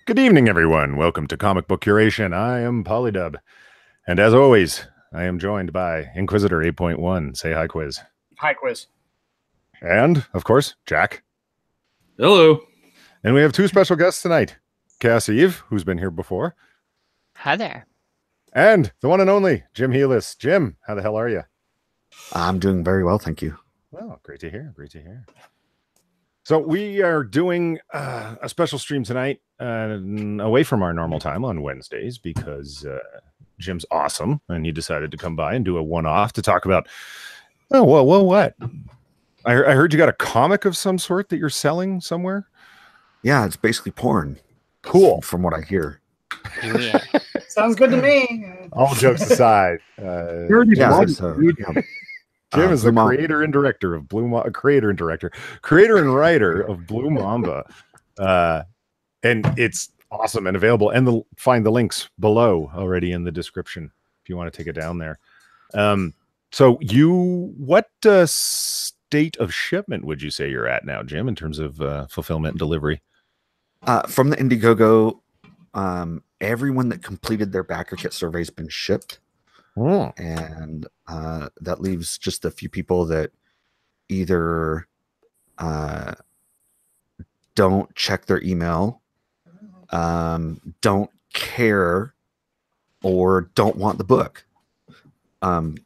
Good evening, everyone. Welcome to Comic Book Curation. I am Polydub. And as always, I am joined by Inquisitor 8.1. Say hi, Quiz. Hi, Quiz. And, of course, Jack. Hello. And we have two special guests tonight. ChaosEve, who's been here before. Hi there. And the one and only Jim Healis. Jim, how the hell are you? I'm doing very well, thank you. Well, great to hear. Great to hear. So we are doing a special stream tonight away from our normal time on Wednesdays because Jim's awesome and he decided to come by and do a one-off to talk about, what? I heard you got a comic of some sort that you're selling somewhere? Yeah, it's basically porn. Cool. From what I hear. Yeah. Sounds good to me. All jokes aside. You're the Yeah, boss, so, dude. yeah. Jim is the Blue Mamba. creator and director of creator and writer of Blue Mamba. And it's awesome and available. And find the links below already in the description if you want to take it down there. So what state of shipment would you say you're at now, Jim, in terms of fulfillment and delivery? From the Indiegogo, everyone that completed their backer kit survey has been shipped. Oh. And that leaves just a few people that either don't check their email, don't care, or don't want the book. And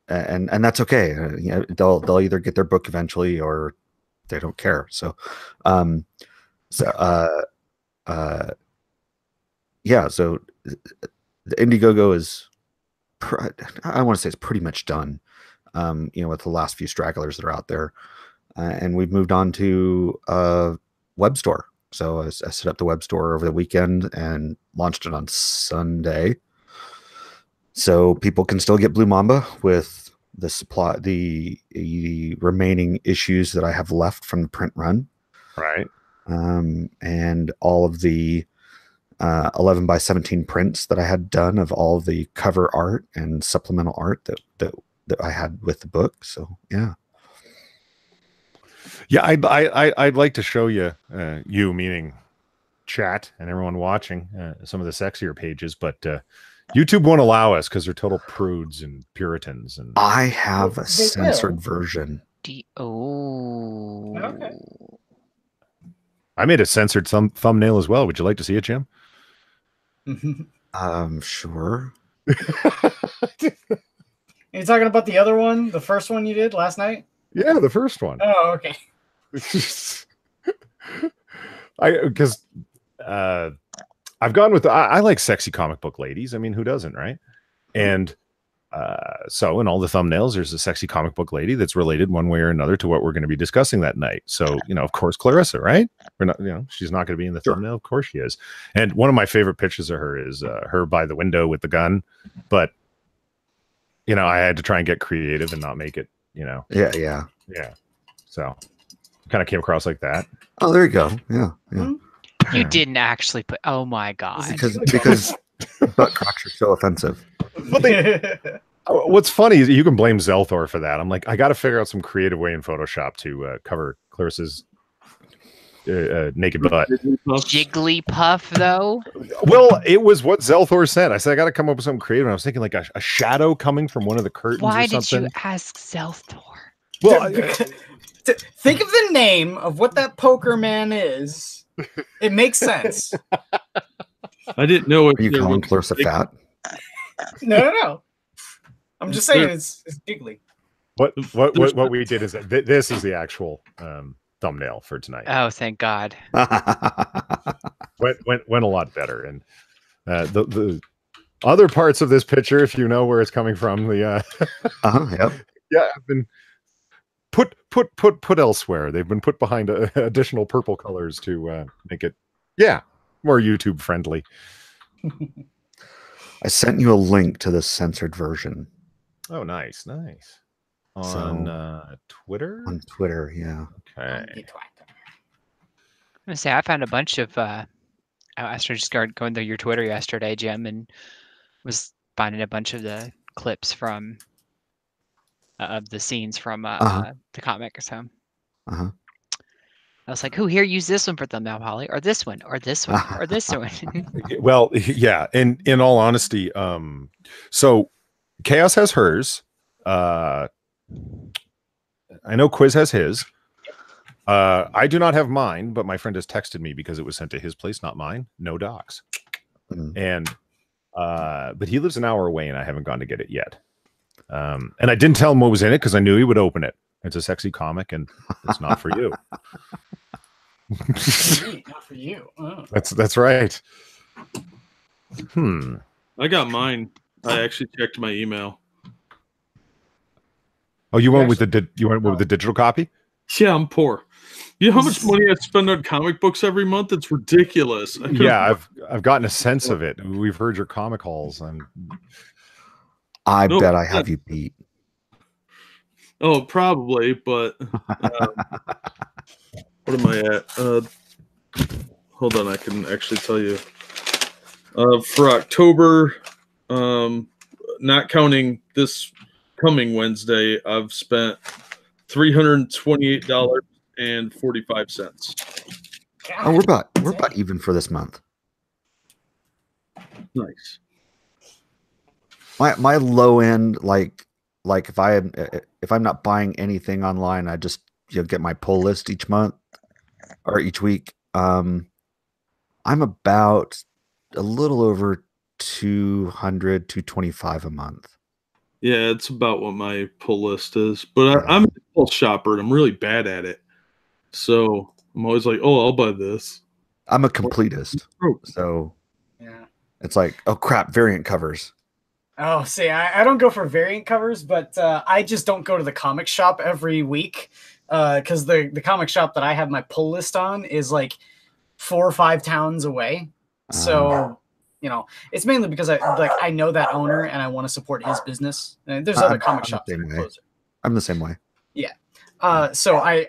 that's okay. You know, they'll either get their book eventually or they don't care. Yeah, so the Indiegogo is, I want to say it's pretty much done, with the last few stragglers that are out there. And we've moved on to a web store. So I set up the web store over the weekend and launched it on Sunday. So people can still get Blue Mamba with the remaining issues that I have left from the print run. Right. And all of the 11 by 17 prints that I had done of all of the cover art and supplemental art that I had with the book. So yeah. Yeah, I'd like to show you, you meaning chat and everyone watching, some of the sexier pages, but YouTube won't allow us because they're total prudes and Puritans. And I have a They censored will. version. Okay. I made a censored thumbnail as well. Would you like to see it, Jim? Sure. You're talking about the other one, the first one you did last night? Yeah, the first one. Oh, okay. Because I've gone with I like sexy comic book ladies. I mean, who doesn't, right? And so in all the thumbnails, there's a sexy comic book lady that's related one way or another to what we're going to be discussing that night. So, of course, Clarissa, right? We're not, she's not going to be in the thumbnail. Of course she is. And one of my favorite pictures of her is her by the window with the gun. But, I had to try and get creative and not make it, Yeah. So kind of came across like that. Oh, there you go. Yeah. You didn't actually put. Oh my god. Because butt cracks are so offensive. What's funny is you can blame Zelthor for that. I'm like, I got to figure out some creative way in Photoshop to cover Clarissa's naked butt. Jigglypuff, though. Well, it was what Zelthor said. I said I got to come up with something creative. And I was thinking like a shadow coming from one of the curtains. Why or did something. you ask Zelthor? Well, Think of the name of what that poker man is. It makes sense. I didn't know if Are you calling Clarissa fat? No. I'm just saying it's jiggly. what we did is this is the actual thumbnail for tonight. Oh, thank God. Went a lot better, and the other parts of this picture, if you know where it's coming from, the Yep. yeah, have been put elsewhere. They've been put behind additional purple colors to make it more YouTube friendly. I sent you a link to the censored version. Oh, nice. On Twitter? On Twitter, yeah. Okay. I'm gonna say I found a bunch of. I just started going through your Twitter yesterday, Jim, and was finding a bunch of the clips from of the scenes from the comic. So I was like, "Who here use this one for thumbnail, Holly, or this one, or this one, or this one?" Well, yeah. And in all honesty, so Chaos has hers. I know Quiz has his. I do not have mine, but my friend has texted me because it was sent to his place, not mine. No docs. And but he lives an hour away, and I haven't gone to get it yet. And I didn't tell him what was in it because I knew he would open it. It's a sexy comic, and it's not for you. Not for you. Oh. That's right. I got mine. I actually checked my email. Oh, you went with the digital copy? Yeah, I'm poor. You know how much money I spend on comic books every month? It's ridiculous. Yeah, I've gotten a sense of it. We've heard your comic hauls, and I bet I have you beat. Oh, probably, but what am I at? Hold on, I can actually tell you. For October, not counting this coming Wednesday, I've spent $328.45. Oh, we're about even for this month. Nice. My low end, like if I'm not buying anything online, I just get my pull list each month or each week. I'm about a little over 225 a month. Yeah, it's about what my pull list is. But I'm an impulse shopper, and I'm really bad at it. So I'm always like, oh, I'll buy this. I'm a completist. So yeah, it's like, oh, crap, variant covers. Oh, see, I don't go for variant covers, but I just don't go to the comic shop every week because the comic shop that I have my pull list on is like 4 or 5 towns away. So... it's mainly because I know that owner and I want to support his business. And there's other comic shops that are closer. I'm the same way. Yeah. So I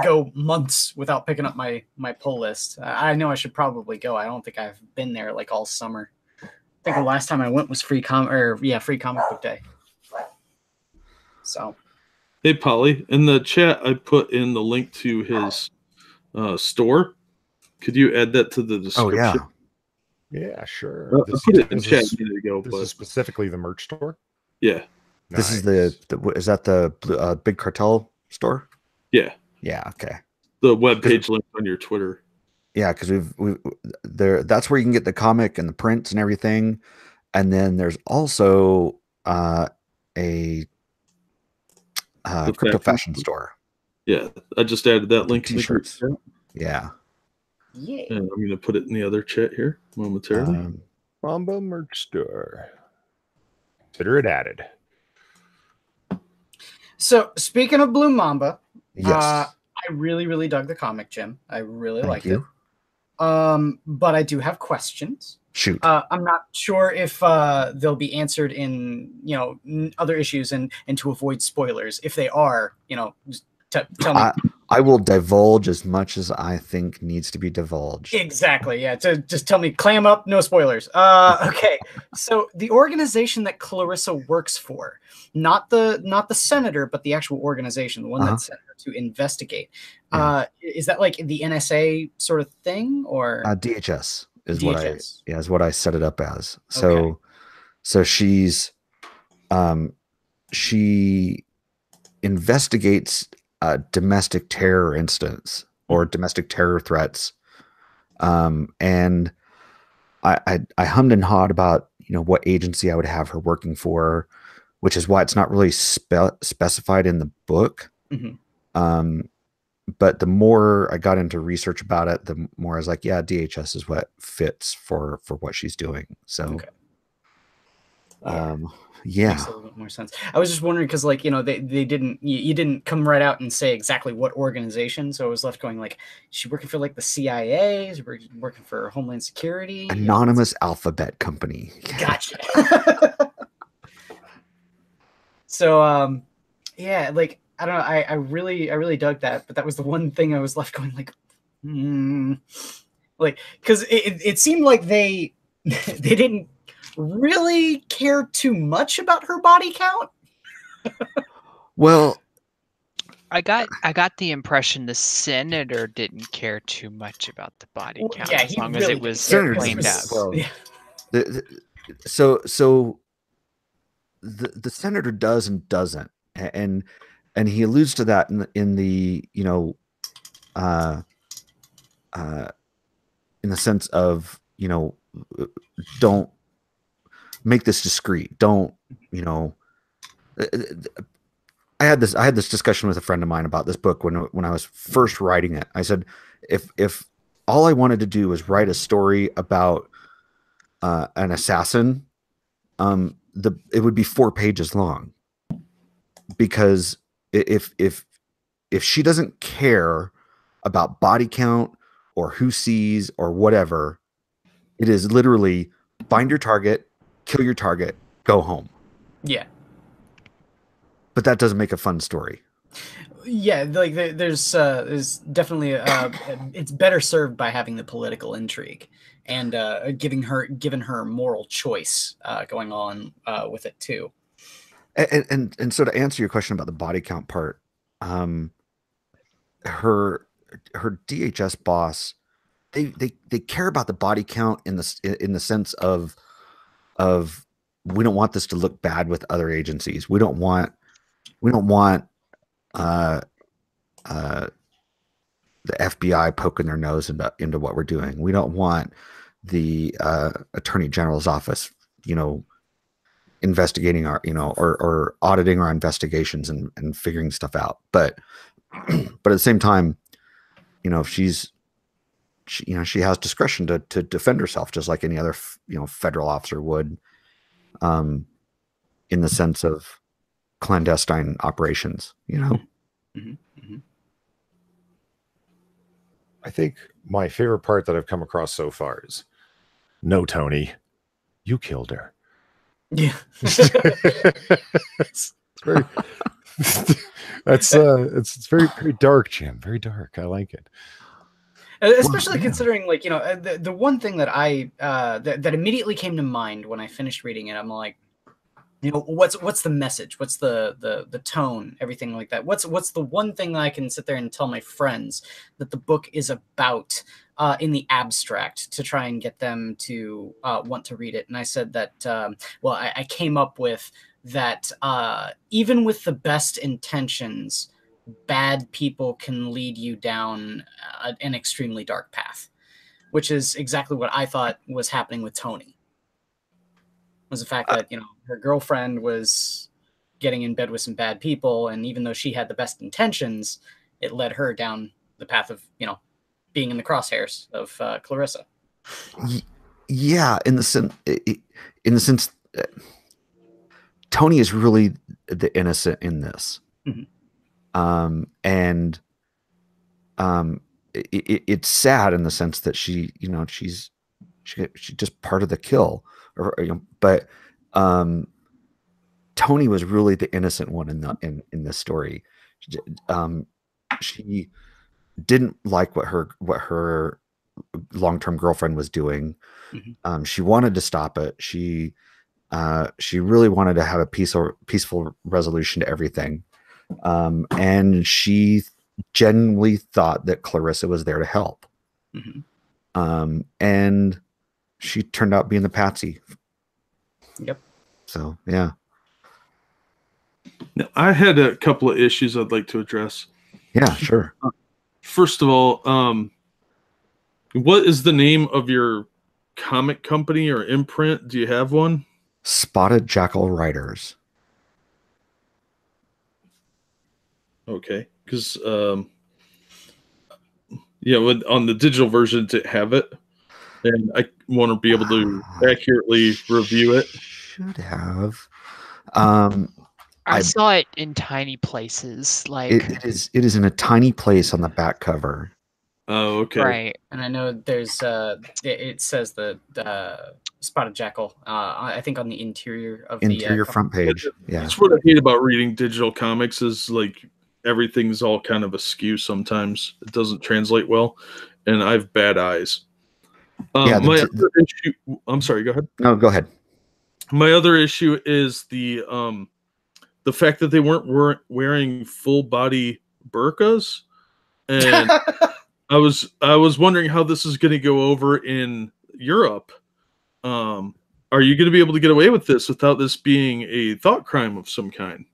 go months without picking up my pull list. I know I should probably go. I don't think I've been there like all summer. I think the last time I went was free comic book day. So. Hey, Polly, in the chat, I put in the link to his store. Could you add that to the description? Oh, yeah. Yeah, sure. I put it in chat a minute ago. This is specifically the merch store? Yeah. This is is that the Big Cartel store? Yeah. Yeah, okay. The webpage link on your Twitter. Yeah, because that's where you can get the comic and the prints and everything. And then there's also a crypto fashion store. Yeah, I just added that link. T-shirts. Yeah. Yeah. And I'm going to put it in the other chat here momentarily. Mamba merch store. Consider it added. So speaking of Blue Mamba, yes, I really, really dug the comic, Jim. I really liked it. But I do have questions. Shoot. I'm not sure if they'll be answered in other issues and to avoid spoilers. If they are, just tell me. I will divulge as much as I think needs to be divulged. Exactly. Yeah. Just tell me, clam up, no spoilers. Okay. So the organization that Clarissa works for, not the senator, but the actual organization, the one that sent her to investigate. Yeah. Is that like the NSA sort of thing, or DHS is DHS. what I set it up as. So, okay. So she investigates domestic terror incidents or domestic terror threats. And I hummed and hawed about, what agency I would have her working for, which is why it's not really specified in the book. Mm-hmm. But the more I got into research about it, the more I was like, yeah, DHS is what fits for what she's doing. So, okay. Yeah, makes a little bit more sense. I was just wondering because, they didn't, you didn't come right out and say exactly what organization, so I was left going like, is she working for like the CIA? Is she working for Homeland Security? Anonymous Alphabet Company. Gotcha. So, yeah, I don't know. I really dug that, but that was the one thing I was left going because it seemed like they didn't really care too much about her body count. Well, I got the impression the senator didn't care too much about the body count, yeah, as he long really as it didn't was care, cleaned up. Well, yeah. So the senator does and doesn't, and he alludes to that in the in the sense of, don't make this discreet. Don't, I had this discussion with a friend of mine about this book when I was first writing it. I said, if all I wanted to do was write a story about an assassin, it would be 4 pages long, because if she doesn't care about body count or who sees or whatever, it is literally find your target, kill your target, go home. Yeah. But that doesn't make a fun story. Yeah, like there's definitely it's better served by having the political intrigue and given her moral choice going on with it too. And so to answer your question about the body count part, her DHS boss, they care about the body count in the sense of we don't want this to look bad with other agencies. We don't want the FBI poking their nose into what we're doing. We don't want the Attorney General's office, investigating our, or auditing our investigations and figuring stuff out. But at the same time, if she has discretion to defend herself just like any other, federal officer would, in the sense of clandestine operations, Mm-hmm. Mm-hmm. I think my favorite part that I've come across so far is, no, Tony, you killed her. Yeah. it's very it's very, very dark, Jim. Very dark. I like it. Especially considering, like, the one thing that I that immediately came to mind when I finished reading it, I'm like, what's the message? What's the tone? Everything like that. What's the one thing that I can sit there and tell my friends that the book is about in the abstract to try and get them to want to read it? And I said that, I came up with that even with the best intentions, bad people can lead you down an extremely dark path, which is exactly what I thought was happening with Tony. Was the fact that, her girlfriend was getting in bed with some bad people, and even though she had the best intentions, it led her down the path of, being in the crosshairs of Clarissa. Yeah, in the sense, Tony is really the innocent in this. Mm-hmm. And it's sad in the sense that she's just part of the kill, but Tony was really the innocent one in this story. She didn't like what her long-term girlfriend was doing. Mm-hmm. She wanted to stop it. She really wanted to have a peaceful resolution to everything. And she genuinely thought that Clarissa was there to help. Mm-hmm. And she turned out being the patsy. Yep. So, yeah. Now, I had a couple of issues I'd like to address. Yeah, sure. First of all, what is the name of your comic company or imprint? Do you have one? Spotted Jackal Writers. Okay, because on the digital version to have it, and I want to be able to accurately review it. Should have. I saw it in tiny places. Like it is in a tiny place on the back cover. Oh, okay. Right, and I know there's it says the Spotted Jackal. I think on the interior of the front page. Yeah, that's what I hate about reading digital comics is like everything's all kind of askew. Sometimes it doesn't translate well, and I have bad eyes. Other issue. I'm sorry. Go ahead. No, go ahead. My other issue is the fact that they weren't wearing full body burqas, and I was wondering how this is going to go over in Europe. Are you going to be able to get away with this without this being a thought crime of some kind?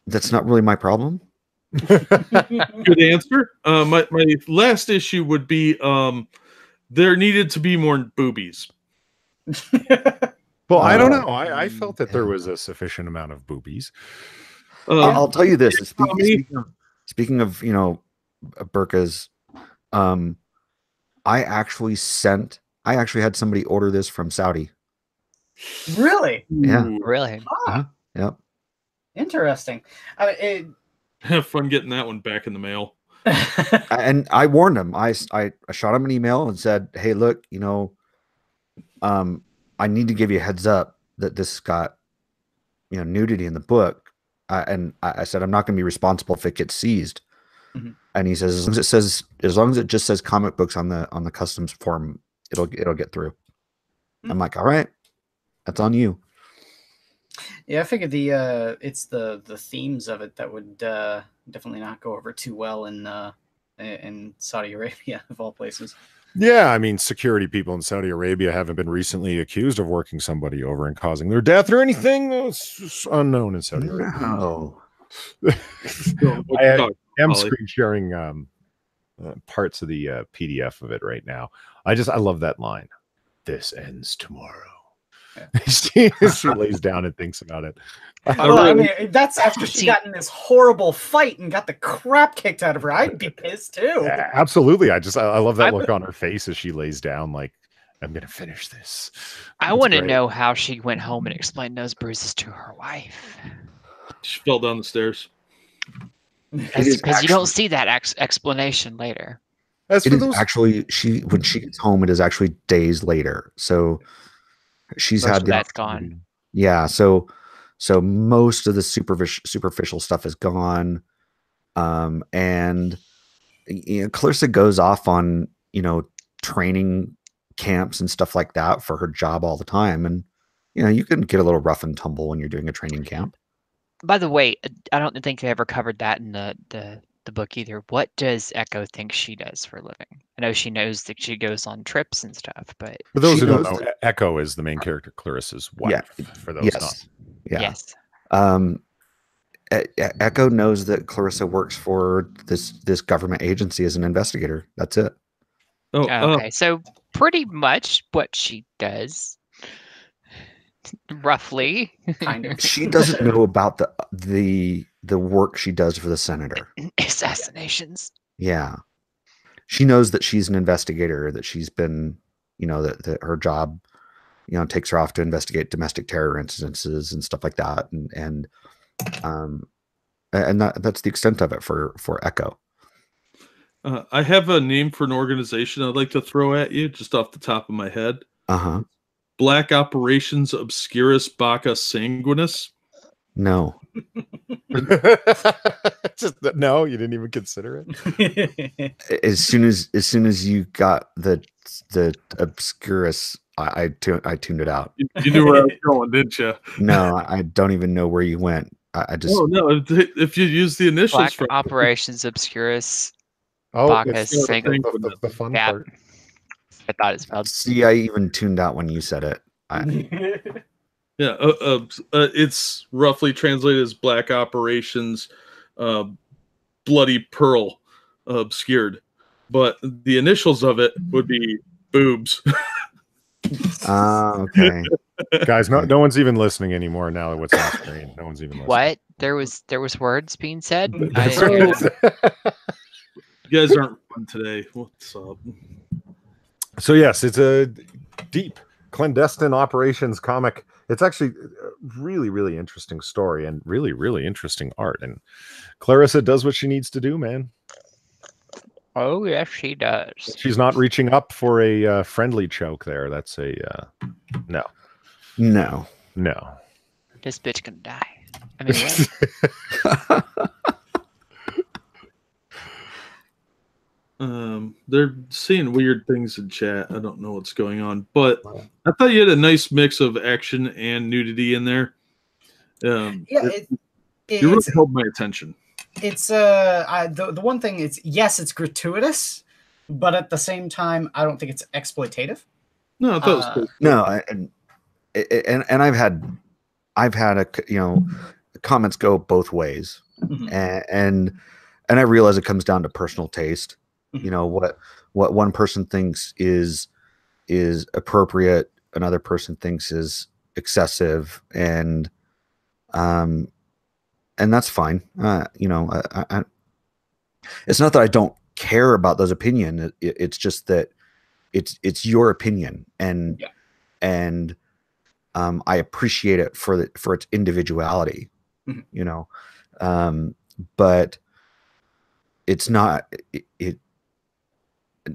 That's not really my problem. Good answer. My last issue would be there needed to be more boobies. Well, I don't know. I felt that there was a sufficient amount of boobies. I'll tell you this. Speaking of, you know, burqas, I actually had somebody order this from Saudi. Really? Yeah. Really? Yep. Interesting. Have fun getting that one back in the mail. And I warned him. I shot him an email and said, "Hey, look, you know, I need to give you a heads up that this got, you know, nudity in the book." And I said, "I'm not going to be responsible if it gets seized." Mm-hmm. And he says, as long as it just says comic books on the customs form, it'll get through. I'm like, all right, that's on you. Yeah, I figured it's the themes of it that would definitely not go over too well in Saudi Arabia, of all places. Yeah, I mean, security people in Saudi Arabia haven't been recently accused of working somebody over and causing their death or anything. That's unknown in Saudi Arabia. No. I am screen sharing parts of the PDF of it right now. I love that line. This ends tomorrow. Yeah. she lays down and thinks about it. Well, I mean, that's after she got in this horrible fight and got the crap kicked out of her. I'd be pissed too. Absolutely. I love that look on her face as she lays down, like, I'm gonna finish this. I want to know how she went home and explained those bruises to her wife. She fell down the stairs. Because you don't see that explanation later. When she gets home, it is actually days later. So she's had that's gone. Yeah. So most of the superficial stuff is gone. And you know, Clarissa goes off on, you know, training camps and stuff like that for her job all the time. And, you know, you can get a little rough and tumble when you're doing a training camp. By the way, I don't think they ever covered that in the book either. What does Echo think she does for a living? I know she knows that she goes on trips and stuff, but for those who don't know, Echo is the main character, Clarissa's wife. Yeah. For those not. Yeah. Yes. Echo knows that Clarissa works for this government agency as an investigator. That's it. Oh, okay. So pretty much what she does, roughly. Kind of. She doesn't know about the work she does for the senator. Assassinations. Yeah. She knows that she's an investigator, that she's been, you know, that her job, you know, takes her off to investigate domestic terror incidences and stuff like that. And that's the extent of it for Echo. I have a name for an organization I'd like to throw at you just off the top of my head. Uh-huh. Black Operations Obscurus Bacca Sanguinis. No. No, you didn't even consider it. As soon as you got the Obscurus, I tuned it out. You knew where I was going, didn't you? No, I don't even know where you went. I just. Oh no! If you use the initials, Black Operations Obscurus. It's the fun part. I thought it spelled. See, I even tuned out when you said it. Yeah, it's roughly translated as Black Operations, Bloody Pearl, obscured, but the initials of it would be boobs. Okay. Guys, no one's even listening anymore now. What's on screen? No one's even listening. What? There was words being said. You guys aren't fun today. What's up? So yes, it's a deep clandestine operations comic. It's actually a really, really interesting story and really, really interesting art. And Clarissa does what she needs to do, man. Oh yes, she does. She's not reaching up for a friendly choke there. That's a no. This bitch gonna die. I mean, what? They're seeing weird things in chat. I don't know what's going on, but I thought you had a nice mix of action and nudity in there. You really held my attention. It's the one thing is, yes, it's gratuitous, but at the same time, I don't think it's exploitative. No, it does. No, and I've had a, you know, comments go both ways, and I realize it comes down to personal taste. You know, what one person thinks is appropriate, another person thinks is excessive, and that's fine. You know, it's not that I don't care about those opinions. It's just that it's your opinion, and I appreciate it for its individuality. You know, but it's not.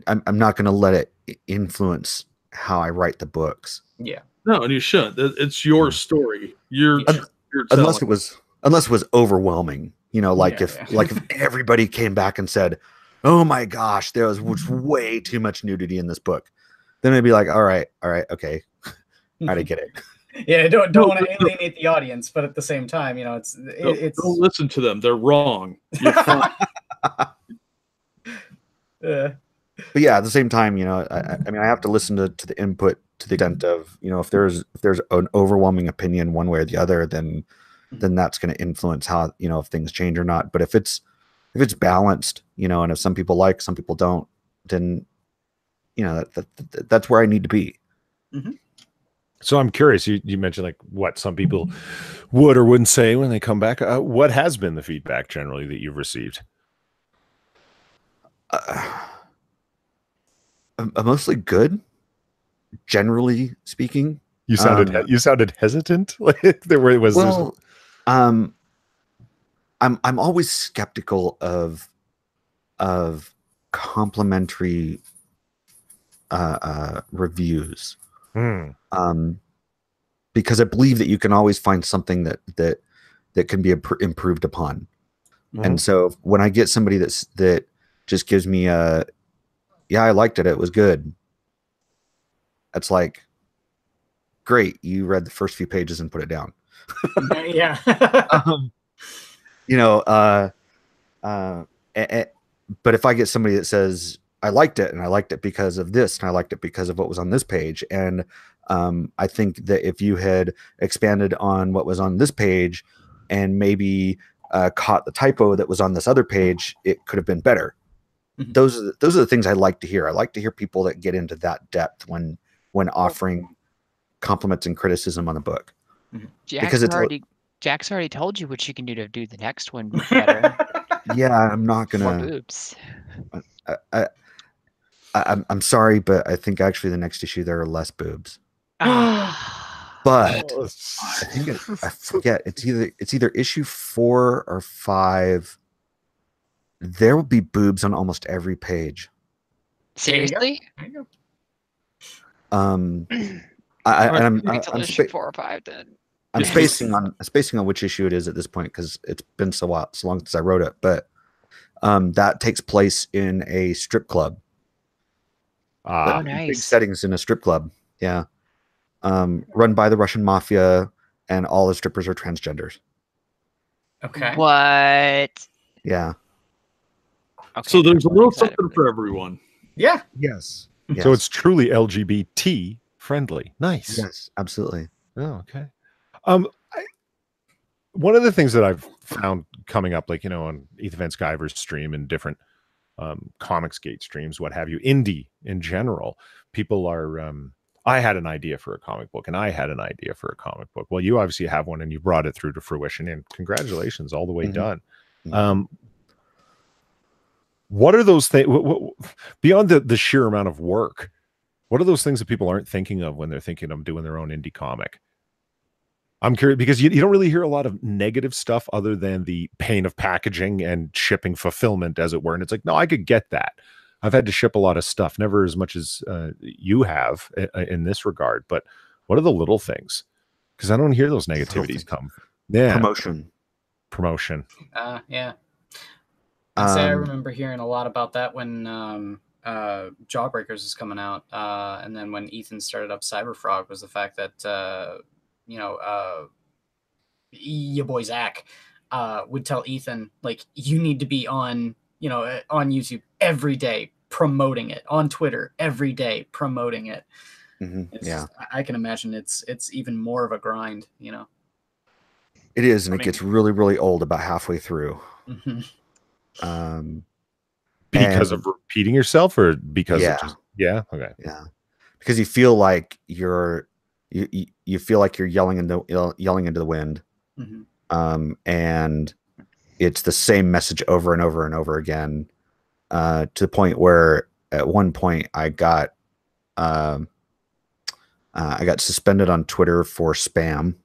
I'm not going to let it influence how I write the books. Yeah. No, and you shouldn't. It's your story. You're unless it was overwhelming. You know, like if everybody came back and said, "Oh my gosh, there was way too much nudity in this book," then I'd be like, "All right, okay, I get it." Yeah, don't want to alienate the audience, but at the same time, you know, it's don't listen to them. They're wrong. You're fine. But yeah, at the same time, you know, I mean, I have to listen to the input to the extent of, you know, if there's an overwhelming opinion one way or the other, then that's going to influence how, you know, if things change or not. But if it's balanced, you know, and if some people like, some people don't, then, you know, that's where I need to be. So I'm curious, you mentioned like what some people would or wouldn't say when they come back. What has been the feedback generally that you've received? Mostly good, generally speaking. You sounded hesitant. Like there was. Well, I'm always skeptical of complimentary reviews. Because I believe that you can always find something that can be improved upon. And so when I get somebody that just gives me yeah, I liked it, it was good, it's like, great, you read the first few pages and put it down. Yeah. You know, but if I get somebody that says, I liked it, and I liked it because of this, and I liked it because of what was on this page, and I think that if you had expanded on what was on this page and maybe caught the typo that was on this other page, it could have been better. Those are the things I like to hear. I like to hear people that get into that depth when offering compliments and criticism on a book. Jack's already told you what you can do to do the next one better. Yeah, I'm not gonna. More boobs. I'm sorry, but I think actually the next issue there are less boobs. But I think I forget. It's either issue 4 or 5. There will be boobs on almost every page. Seriously? I'm 4 or 5 then. I'm spacing on which issue it is at this point because it's been so long since I wrote it. But that takes place in a strip club. Nice. Big settings in a strip club. Yeah. Run by the Russian mafia, and all the strippers are transgenders. Okay. What? Yeah. Okay, so there's a little something for everyone. Yeah. Yes. So it's truly LGBT friendly. Nice. Yes, absolutely. Oh, okay. One of the things that I've found coming up, like, you know, on Ethan Van Sciver's stream and different Comicsgate streams, what have you, indie in general, people are, I had an idea for a comic book, and I had an idea for a comic book. Well, you obviously have one, and you brought it through to fruition, and congratulations, all the way done. What are those things, beyond the sheer amount of work, what are those things that people aren't thinking of when they're thinking of doing their own indie comic? I'm curious, because you don't really hear a lot of negative stuff other than the pain of packaging and shipping fulfillment, as it were. And it's like, no, I could get that. I've had to ship a lot of stuff, never as much as you have in this regard. But what are the little things? Because I don't hear those negativities come. Yeah. Promotion. Yeah. I remember hearing a lot about that when Jawbreakers is coming out. And then when Ethan started up Cyberfrog, was the fact that, your boy Zach would tell Ethan, like, you need to be on, you know, on YouTube every day promoting it, on Twitter every day promoting it. It's Yeah, just, I can imagine it's even more of a grind, you know. it is, and I it mean, gets really, really old about halfway through. Because And of repeating yourself, or because yeah, it just okay. yeah, because you feel like you feel like you're yelling into the wind, and it's the same message over and over and over again, to the point where at one point I got suspended on Twitter for spam.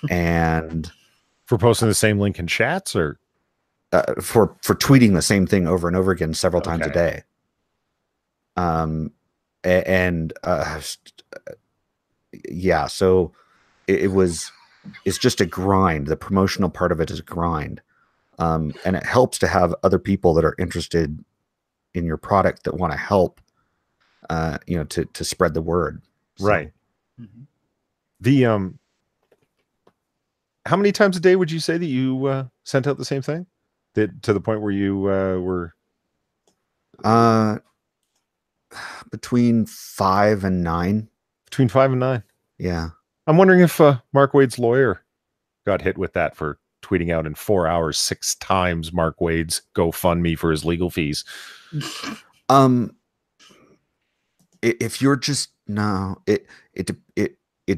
And For posting the same link in chats, or for tweeting the same thing over and over again several times a day. Yeah, so it's just a grind. The promotional part of it is a grind. And it helps to have other people that are interested in your product that want to help, you know, to spread the word. right. The how many times a day would you say that you sent out the same thing, that to the point where you were between 5 and 9? between 5 and 9? Yeah. I'm wondering if Mark Wade's lawyer got hit with that for tweeting out in 4 hours 6 times Mark Wade's GoFundMe for his legal fees. If you're just it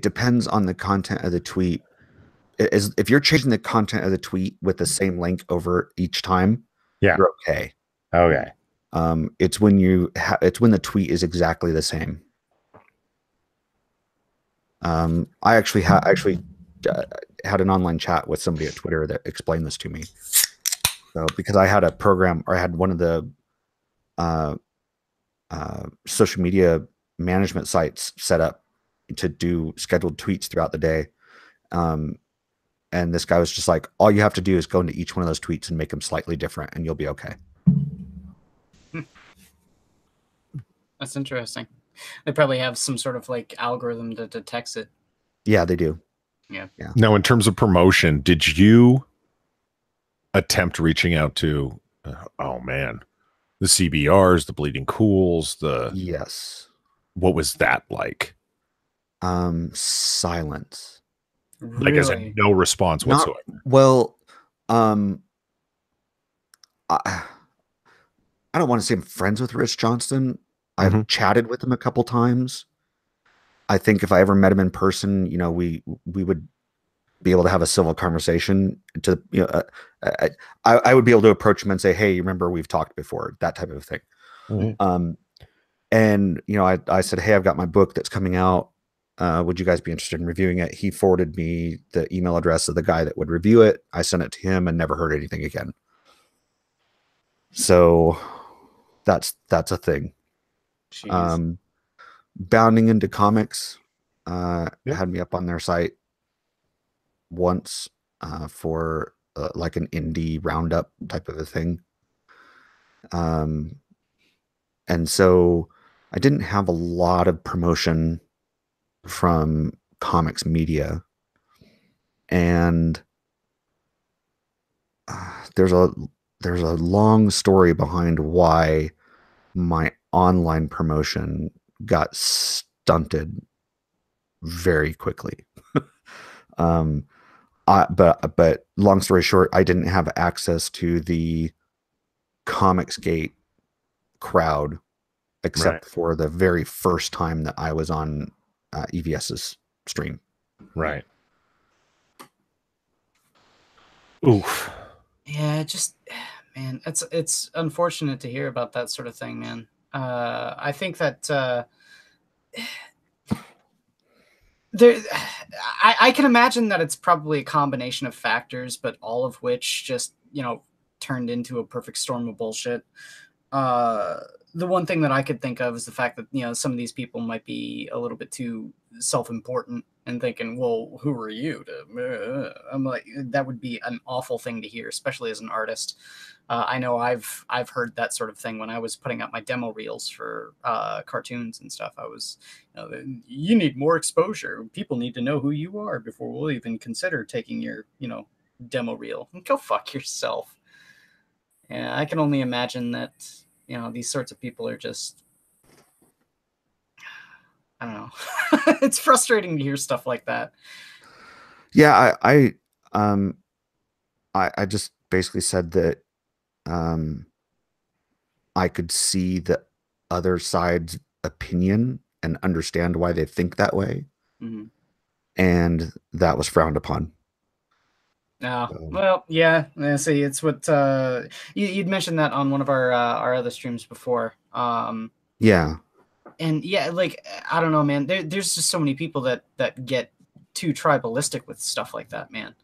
depends on the content of the tweet. If you're changing the content of the tweet with the same link over each time, you're okay. Okay. It's when the tweet is exactly the same. I actually had an online chat with somebody at Twitter that explained this to me. So because I had a program, or I had one of the social media management sites set up to do scheduled tweets throughout the day. And this guy was just like, all you have to do is go into each one of those tweets and make them slightly different, and you'll be okay. That's interesting. They probably have some sort of like algorithm that detects it. Yeah, they do. Yeah. Now, in terms of promotion, did you attempt reaching out to, oh man, the CBRs, the Bleeding Cools, Yes. What was that like? Silence. Like, as in no response whatsoever. Well, I don't want to say I'm friends with Rich Johnston. I've chatted with him a couple times. I think if I ever met him in person, you know, we would be able to have a civil conversation. To, you know, I would be able to approach him and say, "Hey, remember we've talked before," that type of thing. And you know, I said, "Hey, I've got my book that's coming out. Would you guys be interested in reviewing it?" He forwarded me the email address of the guy that would review it. I sent it to him and never heard anything again. So that's a thing. Bounding Into Comics had me up on their site once for like an indie roundup type of a thing. And so I didn't have a lot of promotion from comics media, and there's a long story behind why my online promotion got stunted very quickly. But long story short, I didn't have access to the Comicsgate crowd except for the very first time that I was on EVS's stream. Right. Oof. Yeah, just, man, it's unfortunate to hear about that sort of thing, man. I think that I can imagine that it's probably a combination of factors, but all of which just, you know, turned into a perfect storm of bullshit. The one thing that I could think of is the fact that, you know, some of these people might be a little bit too self-important and thinking, well, who are you to, I'm like, that would be an awful thing to hear, especially as an artist. I know I've heard that sort of thing when I was putting out my demo reels for cartoons and stuff. I was, you know, you need more exposure. People need to know who you are before we'll even consider taking your, you know, demo reel. Go fuck yourself. Yeah, I can only imagine that, you know, these sorts of people are just, I don't know. It's frustrating to hear stuff like that. Yeah, I just basically said that I could see the other side's opinion and understand why they think that way. Mm-hmm. And that was frowned upon. Oh, well, yeah. See, it's what you'd mentioned that on one of our other streams before. Yeah. And yeah, like, I don't know, man. There's just so many people that get too tribalistic with stuff like that, man.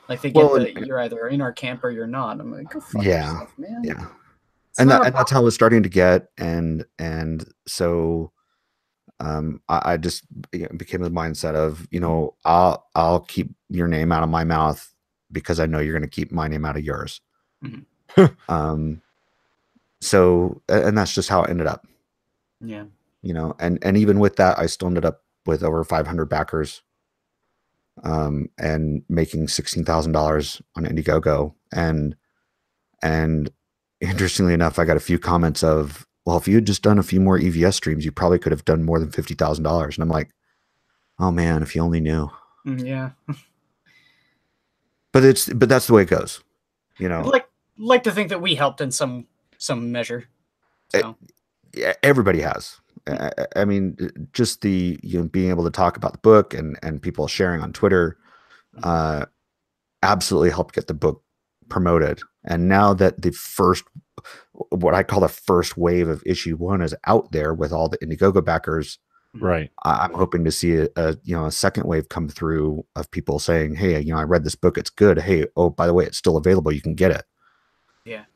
Like they get that you're either in our camp or you're not. I'm like, go fuck yourself, man. Yeah. And that's how I was starting to get, and so I just became the mindset of, you know, I'll keep your name out of my mouth because I know you're going to keep my name out of yours. Mm-hmm. So, and that's just how it ended up. Yeah. You know, and even with that, I still ended up with over 500 backers, and making $16,000 on Indiegogo. And interestingly enough, I got a few comments of, well, if you had just done a few more EVS streams, you probably could have done more than $50,000. And I'm like, oh man, if you only knew. Yeah. But that's the way it goes, you know. I'd like to think that we helped in some measure. So. Everybody has. I mean, just the, you know, being able to talk about the book and people sharing on Twitter, absolutely helped get the book promoted. And now that what I call the first wave of issue 1 is out there with all the Indiegogo backers, right? I'm hoping to see a second wave come through of people saying, hey, you know, I read this book, it's good. Hey, oh, by the way, it's still available, you can get it. Yeah,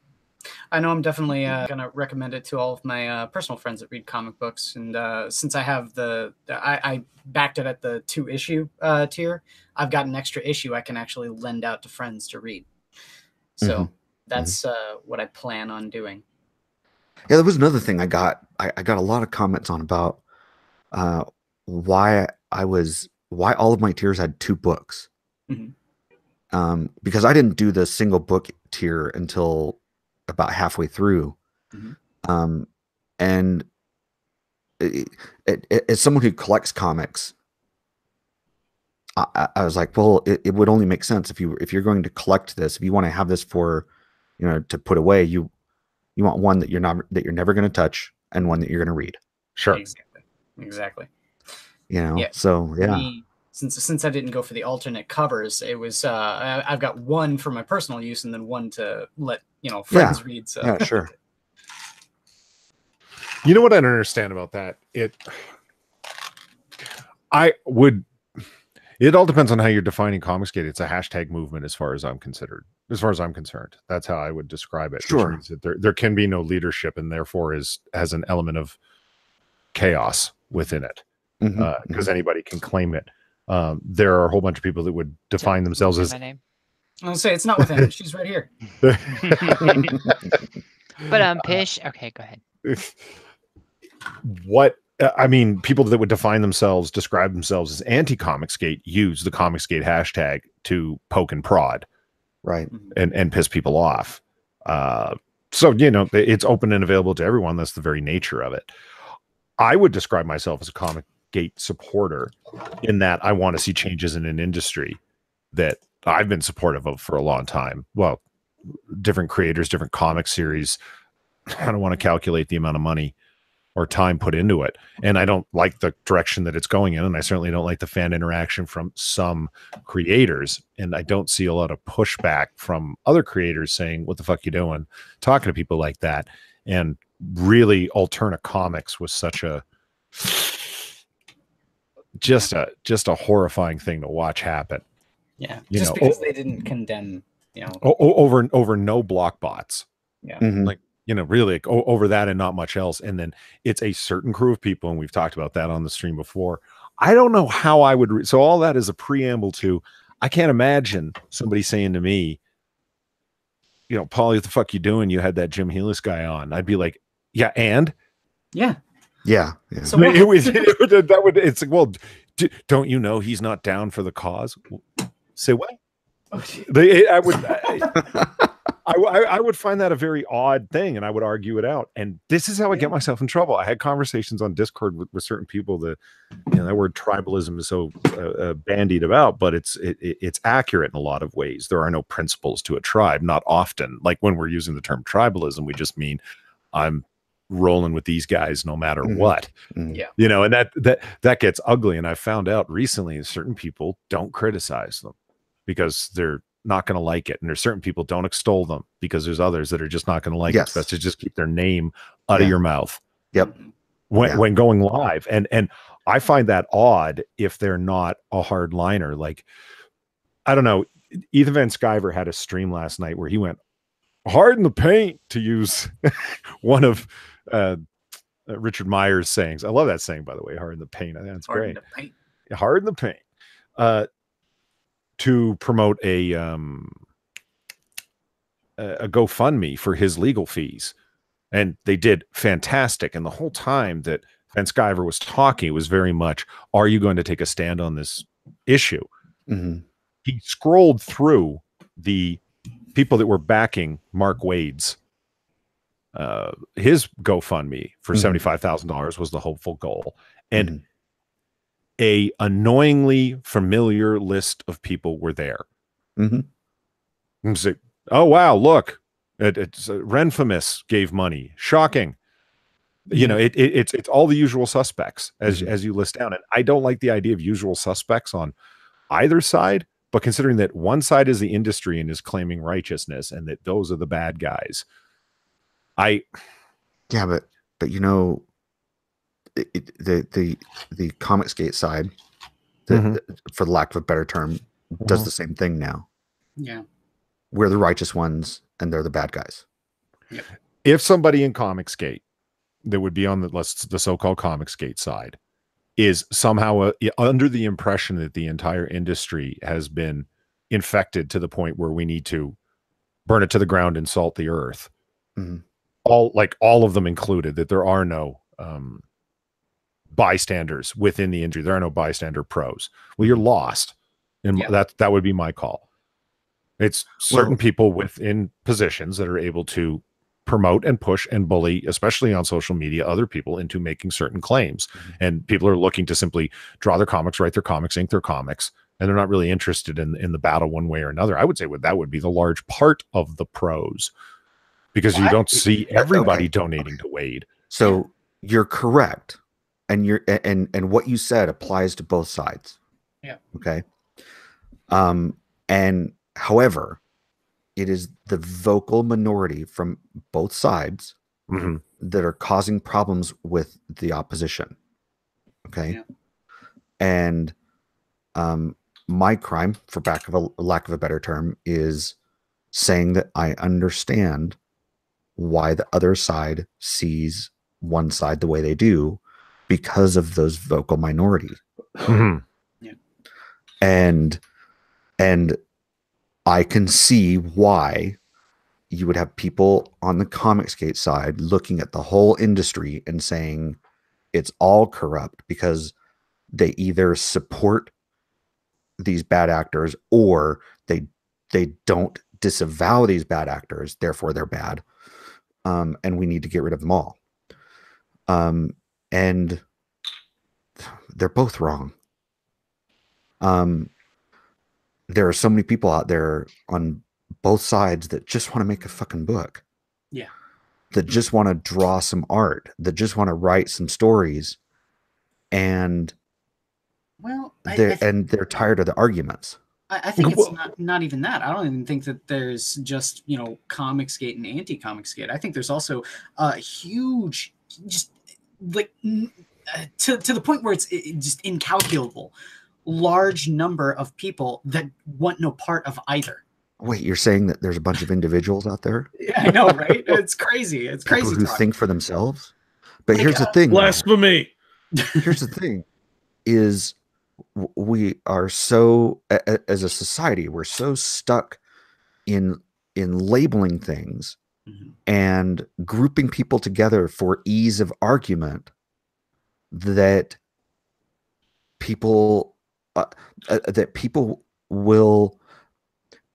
I know I'm definitely gonna recommend it to all of my personal friends that read comic books. And since I have I backed it at the 2-issue tier, I've got an extra issue I can actually lend out to friends to read. So that's what I plan on doing. Yeah, there was another thing I got a lot of comments on about why all of my tiers had 2 books. Mm-hmm. Because I didn't do the single book tier until about halfway through. Mm-hmm. And as someone who collects comics, I was like, well, it would only make sense if you're going to collect this, if you want to have this for, you know, to put away, you want one that you're never going to touch, and one that you're going to read. Sure. Exactly. You know, so yeah. Since I didn't go for the alternate covers, it was I've got one for my personal use and then one to let, you know, friends read. So yeah, sure. You know what I don't understand about that? It all depends on how you're defining Comicsgate. It's a hashtag movement as far as I'm concerned. That's how I would describe it. Sure. Which means that there can be no leadership, and therefore has an element of chaos within it. Because anybody can claim it. There are a whole bunch of people that would define themselves as... My name? I'll say it's not with him. She's right here. But Pish. Okay, go ahead. What I mean, people that would describe themselves as anti-Comicsgate use the Comicsgate hashtag to poke and prod, right, and piss people off. So, you know, it's open and available to everyone. That's the very nature of it. I would describe myself as a Comicsgate supporter in that I want to see changes in an industry that I've been supportive of for a long time. Well, different creators, different comic series. I don't want to calculate the amount of money or time put into it. And I don't like the direction that it's going in. And I certainly don't like the fan interaction from some creators. And I don't see a lot of pushback from other creators saying, what the fuck you doing? Talking to people like that. And really, alternate comics was such a just a horrifying thing to watch happen. Yeah. Just because they didn't condemn, you know, over no block bots. Yeah. Like, you know, really like, over that and not much else. And then it's a certain crew of people, and we've talked about that on the stream before. I don't know how I would so all that is a preamble to, I can't imagine somebody saying to me, you know, Paulie, what the fuck you doing? You had that Jim Healis guy on. I'd be like, yeah, and yeah. So it's like, well, don't you know he's not down for the cause? Say what? I would find that a very odd thing, and I would argue it out. And this is how I get myself in trouble. I had conversations on Discord with certain people that, that word tribalism is so bandied about, but it's accurate in a lot of ways. There are no principles to a tribe. Not often, like when we're using the term tribalism, we just mean I'm rolling with these guys no matter what. Yeah. And that gets ugly. And I found out recently certain people don't criticize them because they're not going to like it, and there's certain people don't extol them because there's others that are just not going to like it. It's best to just keep their name out of your mouth. Yep. When going live, and I find that odd if they're not a hard liner. Like, I don't know, Ethan Van Sciver had a stream last night where he went hard in the paint, to use one of Richard Meyer's sayings. I love that saying, by the way, hard in the paint. I think that's great. Hard in the paint. To promote a GoFundMe for his legal fees, and they did fantastic. And the whole time that Van Sciver was talking, it was very much, "Are you going to take a stand on this issue?" He scrolled through the people that were backing Mark Wade's his GoFundMe for $75,000 was the hopeful goal, and a annoyingly familiar list of people were there. Like, oh wow, look, it's Renfamus gave money. Shocking. It's all the usual suspects as you list down. And I don't like the idea of usual suspects on either side, but considering that one side is the industry and is claiming righteousness, and that those are the bad guys, but the Comicsgate side, for the lack of a better term, does the same thing now. Yeah, we're the righteous ones and they're the bad guys. Yep. If somebody in Comicsgate that would be on the so-called Comicsgate side is somehow under the impression that the entire industry has been infected to the point where we need to burn it to the ground and salt the earth, all of them included, that there are no bystanders within the industry, there are no bystander pros, well, you're lost. And that would be my call. It's certain people within positions that are able to promote and push and bully, especially on social media, other people into making certain claims. And people are looking to simply draw their comics, write their comics, ink their comics, and they're not really interested in the battle one way or another. I would say that would be the large part of the pros, because you don't see everybody donating to Wade. So you're correct. And and what you said applies to both sides. Yeah. Okay. And however, it is the vocal minority from both sides that are causing problems with the opposition. Okay. Yeah. And my crime, for lack of a better term, is saying that I understand why the other side sees one side the way they do, because of those vocal minority. And I can see why you would have people on the Comicsgate side looking at the whole industry and saying it's all corrupt, because they either support these bad actors or they don't disavow these bad actors, therefore they're bad, and we need to get rid of them all. And they're both wrong. There are so many people out there on both sides that just want to make a fucking book. Yeah. That just want to draw some art, that just want to write some stories, and they're tired of the arguments. I think it's not even that. I don't even think that there's just, Comicsgate and anti-Comicsgate. I think there's also a huge, just like to the point where it's just incalculable, large number of people that want no part of either. Wait, you're saying that there's a bunch of individuals out there? Yeah, I know, right? It's crazy. It's people crazy who think for themselves. But here's the thing. Blasphemy. Here's the thing: is we are so, as a society, we're so stuck in labeling things and grouping people together for ease of argument that people will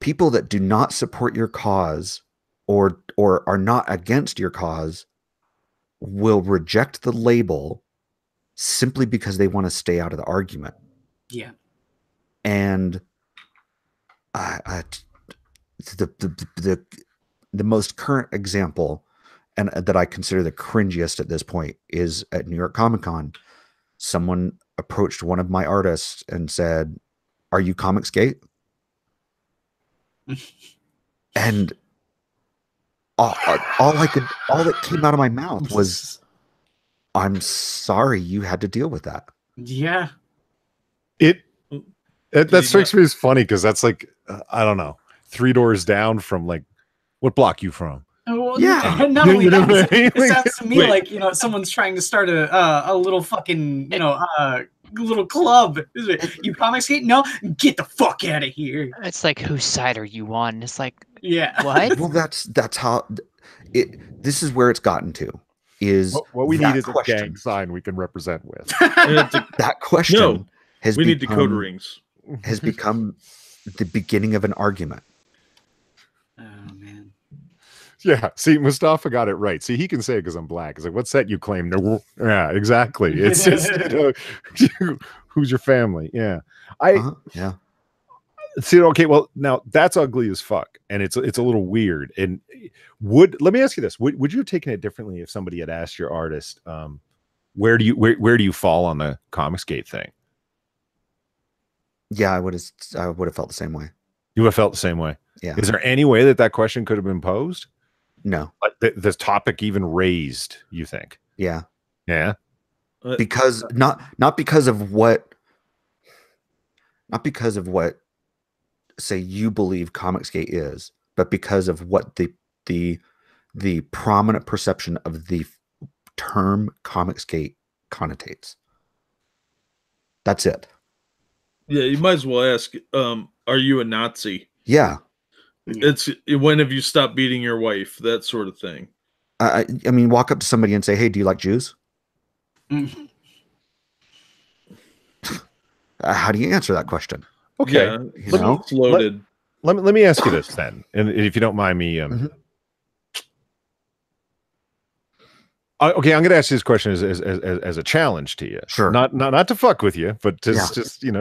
people that do not support your cause or are not against your cause will reject the label simply because they want to stay out of the argument. Yeah. And the most current example, and that I consider the cringiest at this point, is at New York Comic Con. Someone approached one of my artists and said, "Are you Comicsgate?" And all that came out of my mouth was, "I'm sorry you had to deal with that." Yeah. That strikes me as funny because that's like, I don't know, 3 doors down from like, what block you from? Well, Yeah. not only You know that, what I mean? it sounds to me Wait. like, someone's trying to start a little fucking, little club. You Comicsgate? No, get the fuck out of here. It's like, whose side are you on? It's like, Yeah. what? Well, that's how this is where it's gotten to. Is What we that need is a question. gang sign we can represent with. That question No, has we need become, decoder rings. has become the beginning of an argument. Oh man. Yeah, see, Mustafa got it right. See, he can say it because I'm black. It's like, what's that you claim? No, yeah, exactly. It's just, who's your family? Yeah, Yeah. see. Okay, well, now that's ugly as fuck, and it's a little weird. And let me ask you this: would you have taken it differently if somebody had asked your artist, where do you fall on the Comicsgate thing? Yeah, I would have felt the same way. You would have felt the same way. Yeah. Is there any way that question could have been posed? No. Like this topic even raised? You think? Yeah. Yeah. Because not because of what say you believe Comicsgate is, but because of what the prominent perception of the term Comicsgate connotates. That's it. Yeah, you might as well ask, are you a Nazi? Yeah. It's when have you stopped beating your wife? That sort of thing. I mean, walk up to somebody and say, "Hey, do you like Jews?" How do you answer that question? Okay. Yeah, You know? it's loaded. Let me ask you this then, and if you don't mind me, okay, I'm going to ask you this question as a challenge to you. Sure. Not to fuck with you, but just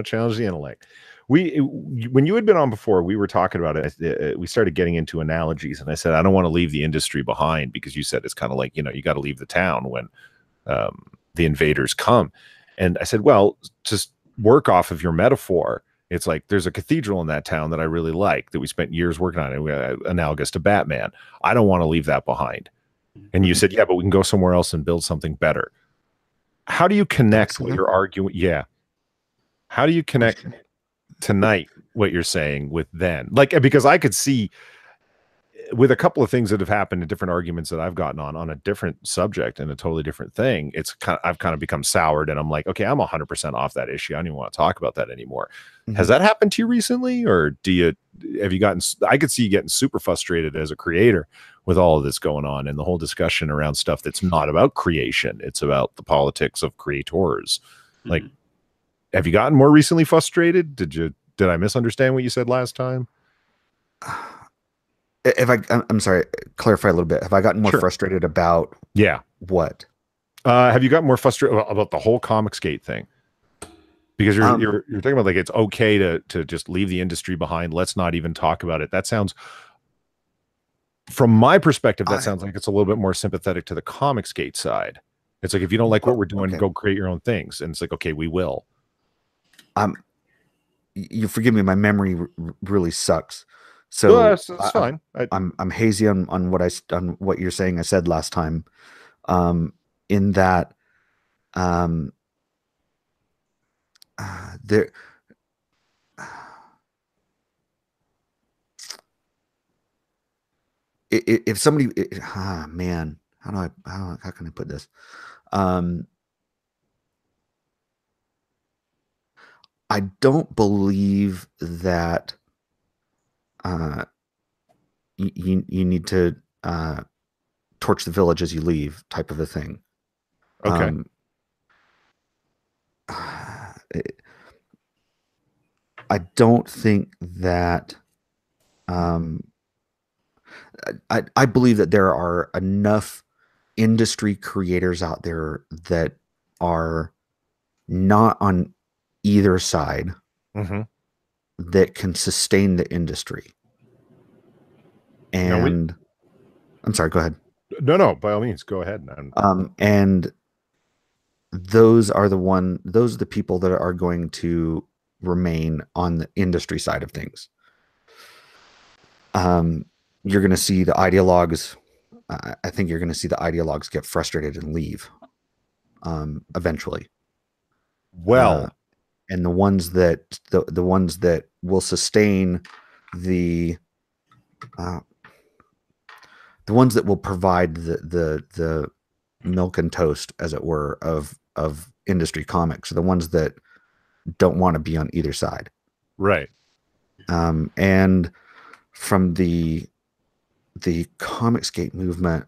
challenge the intellect. When you had been on before, we were talking about it. We started getting into analogies, and I said I don't want to leave the industry behind because you said it's kind of like you got to leave the town when the invaders come, and I said, well, just work off of your metaphor. It's like there's a cathedral in that town that I really like that we spent years working on it, analogous to Batman. I don't want to leave that behind. And you said, yeah, but we can go somewhere else and build something better. How do you connect what you're arguing? Yeah. How do you connect tonight what you're saying with then? Like, because I could see with a couple of things that have happened in different arguments that I've gotten on a different subject and a totally different thing, I've kind of become soured, and I'm like, okay, I'm 100% off that issue. I don't even want to talk about that anymore. Has that happened to you recently, or have you gotten? I could see you getting super frustrated as a creator with all of this going on and the whole discussion around stuff that's not about creation. It's about the politics of creators. Like, have you gotten more recently frustrated? Did I misunderstand what you said last time? I'm sorry, clarify a little bit. Have I gotten more frustrated about what? Have you gotten more frustrated about the whole Comicsgate thing? Because you're talking about like it's okay to just leave the industry behind. Let's not even talk about it. That sounds, from my perspective, sounds like it's a little bit more sympathetic to the Comicsgate side. It's like, if you don't like what we're doing, go create your own things. And it's like, okay, we will. You forgive me, my memory really sucks. So no, that's fine. I'm hazy on what you're saying I said last time. In that there if somebody man, how can I put this? I don't believe that you need to torch the village as you leave, type of a thing. Okay. I don't think that I believe that there are enough industry creators out there that are not on either side that can sustain the industry. And I'm sorry, go ahead. No, by all means, go ahead. And those are the people that are going to remain on the industry side of things. You're going to see the ideologues. I think you're going to see the ideologues get frustrated and leave eventually. Well, and the ones that will sustain the ones that will provide the milk and toast, as it were, of industry comics are the ones that don't want to be on either side. Right. And from the Comicsgate movement,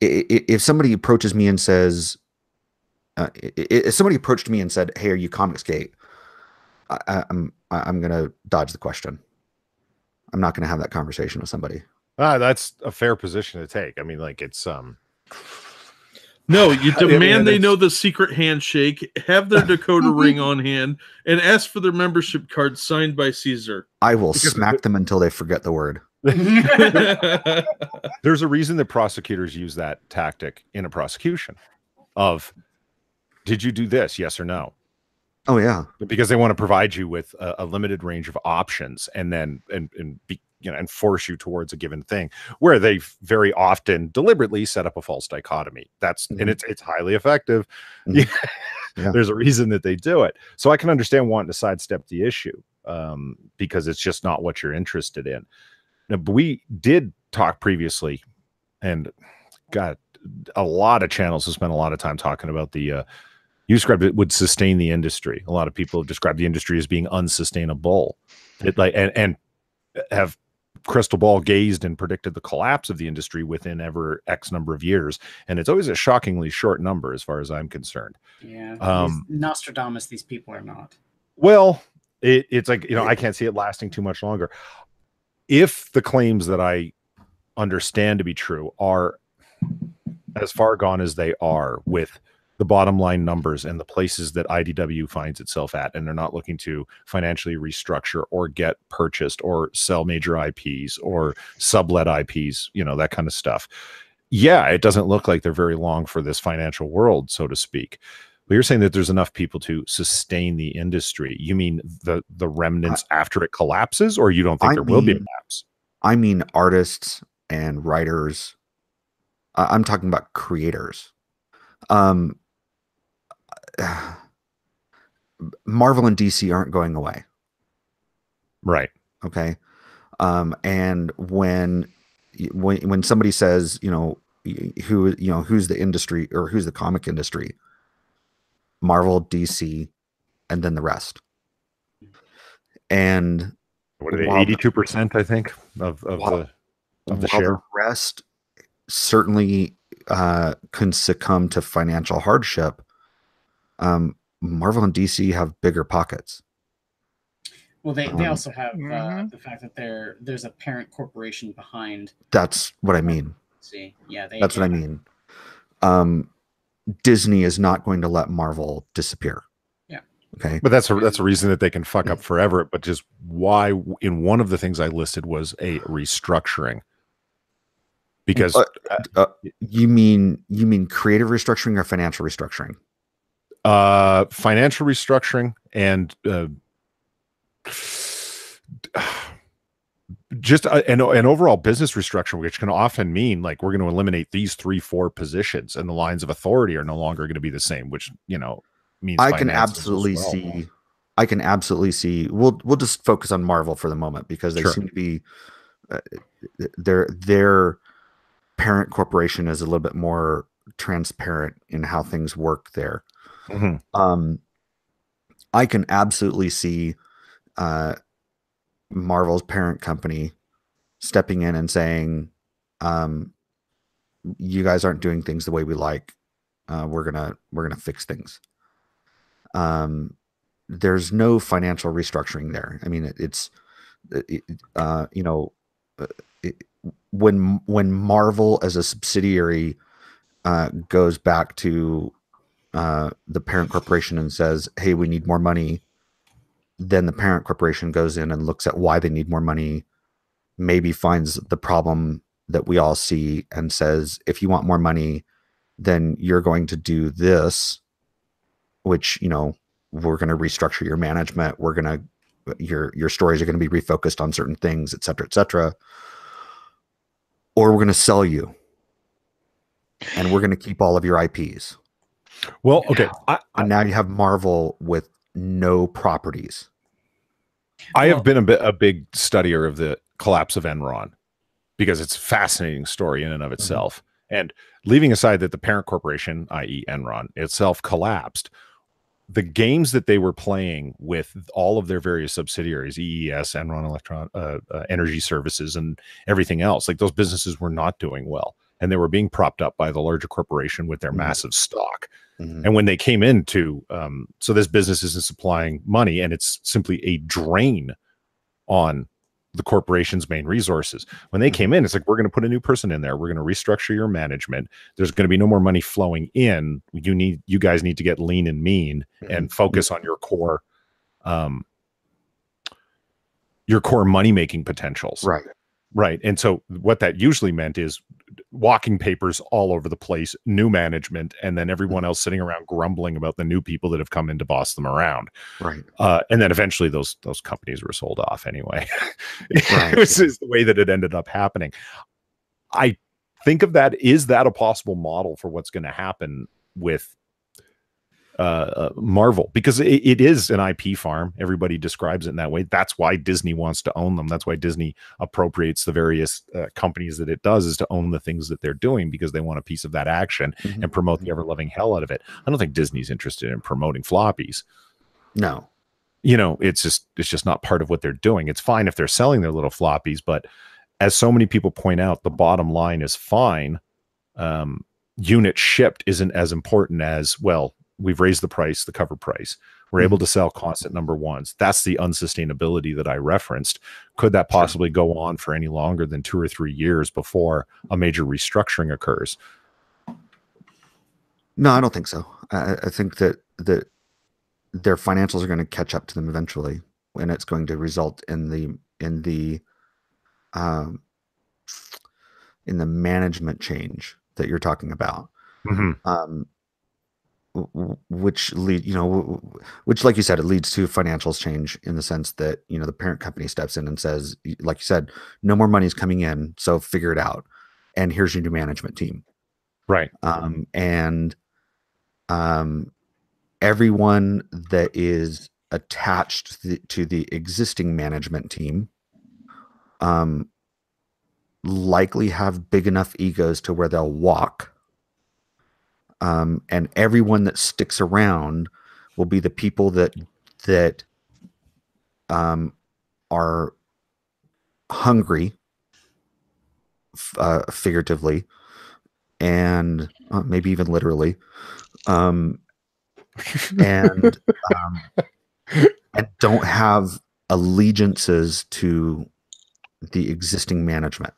if somebody approaches me and says, if somebody approached me and said, "Hey, are you Comicsgate?" I'm gonna dodge the question. I'm not gonna have that conversation with somebody. That's a fair position to take. I mean, like, it's No, you demand they know the secret handshake, have their decoder ring on hand, and ask for their membership card signed by Caesar. I will smack them until they forget the word. There's a reason that prosecutors use that tactic in a prosecution of, did you do this? Yes or no? Oh yeah. Because they want to provide you with a limited range of options and then and force you towards a given thing, where they very often deliberately set up a false dichotomy. And it's highly effective. Yeah. There's a reason that they do it. So I can understand wanting to sidestep the issue because it's just not what you're interested in. Now, but we did talk previously, and got a lot of channels have spent a lot of time talking about you described it would sustain the industry. A lot of people have described the industry as being unsustainable. And have crystal ball gazed and predicted the collapse of the industry within ever X number of years. And it's always a shockingly short number as far as I'm concerned. Yeah. Nostradamus, these people are not. Well, it's like, I can't see it lasting too much longer. If the claims that I understand to be true are as far gone as they are with the bottom line numbers and the places that IDW finds itself at, and they're not looking to financially restructure or get purchased or sell major IPs or sublet IPs, that kind of stuff. Yeah, it doesn't look like they're very long for this financial world, so to speak. But you're saying that there's enough people to sustain the industry. You mean the remnants after it collapses, or you don't think there will be a collapse? I mean artists and writers. I'm talking about creators. Marvel and DC aren't going away. Right. Okay. And when somebody says, who's the industry or who's the comic industry, Marvel, DC, and then the rest. And what are they? 82%, I think, of the share. The rest certainly can succumb to financial hardship. Marvel and DC have bigger pockets. Well, they also have the fact that there's a parent corporation behind. That's what I mean. See, yeah, that's what I mean. Disney is not going to let Marvel disappear. Yeah. Okay. But that's a reason that they can fuck up forever. But just why? In one of the things I listed was a restructuring. Because you mean creative restructuring or financial restructuring? Financial restructuring and just an overall business restructuring, which can often mean like we're going to eliminate these 3-4 positions and the lines of authority are no longer going to be the same, which means I can absolutely see. We'll just focus on Marvel for the moment because they seem to be their parent corporation is a little bit more transparent in how things work there. I can absolutely see Marvel's parent company stepping in and saying, you guys aren't doing things the way we like. We're gonna fix things. there's no financial restructuring there. I mean, you know, when Marvel as a subsidiary goes back to the parent corporation and says, "Hey, we need more money," then the parent corporation goes in and looks at why they need more money, maybe finds the problem that we all see and says, "If you want more money, then you're going to do this," which, you know, we're going to restructure your management. We're going to, your stories are going to be refocused on certain things, et cetera, et cetera. Or we're going to sell you and we're going to keep all of your IPs. Well, okay. And now you have Marvel with no properties. I have been a big studier of the collapse of Enron because it's a fascinating story in and of itself. And leaving aside that the parent corporation, i.e. Enron itself, collapsed, the games that they were playing with all of their various subsidiaries, EES, Enron Energy Services, and everything else, like those businesses were not doing well. And they were being propped up by the larger corporation with their massive stock. And when they came into, so this business isn't supplying money and it's simply a drain on the corporation's main resources. When they came in, it's like, we're going to put a new person in there. We're going to restructure your management. There's going to be no more money flowing in. You guys need to get lean and mean and focus on your core money-making potentials. Right. Right. And so what that usually meant is walking papers all over the place, new management, and then everyone else sitting around grumbling about the new people that have come in to boss them around. Right. And then eventually those companies were sold off anyway. Right. It was the way that it ended up happening. I think of that. Is that a possible model for what's going to happen with Marvel? Because it is an IP farm. Everybody describes it in that way. That's why Disney wants to own them. That's why Disney appropriates the various companies that it does, is to own the things that they're doing, because they want a piece of that action and promote the ever-loving hell out of it. I don't think Disney's interested in promoting floppies. No. You know, it's just not part of what they're doing. It's fine if they're selling their little floppies, but as so many people point out, the bottom line is fine. Unit shipped isn't as important as, well, we've raised the price, the cover price. We're able to sell constant number ones. That's the unsustainability that I referenced. Could that possibly go on for any longer than 2 or 3 years before a major restructuring occurs? No, I don't think so. I think that their financials are going to catch up to them eventually, and it's going to result in the management change that you're talking about. Which like you said, it leads to financials change in the sense that, you know, the parent company steps in and says, like you said, no more money's coming in, so figure it out, and here's your new management team. Right. Everyone that is attached to the existing management team likely have big enough egos to where they'll walk. And everyone that sticks around will be the people that are hungry, figuratively, and maybe even literally, and don't have allegiances to the existing management.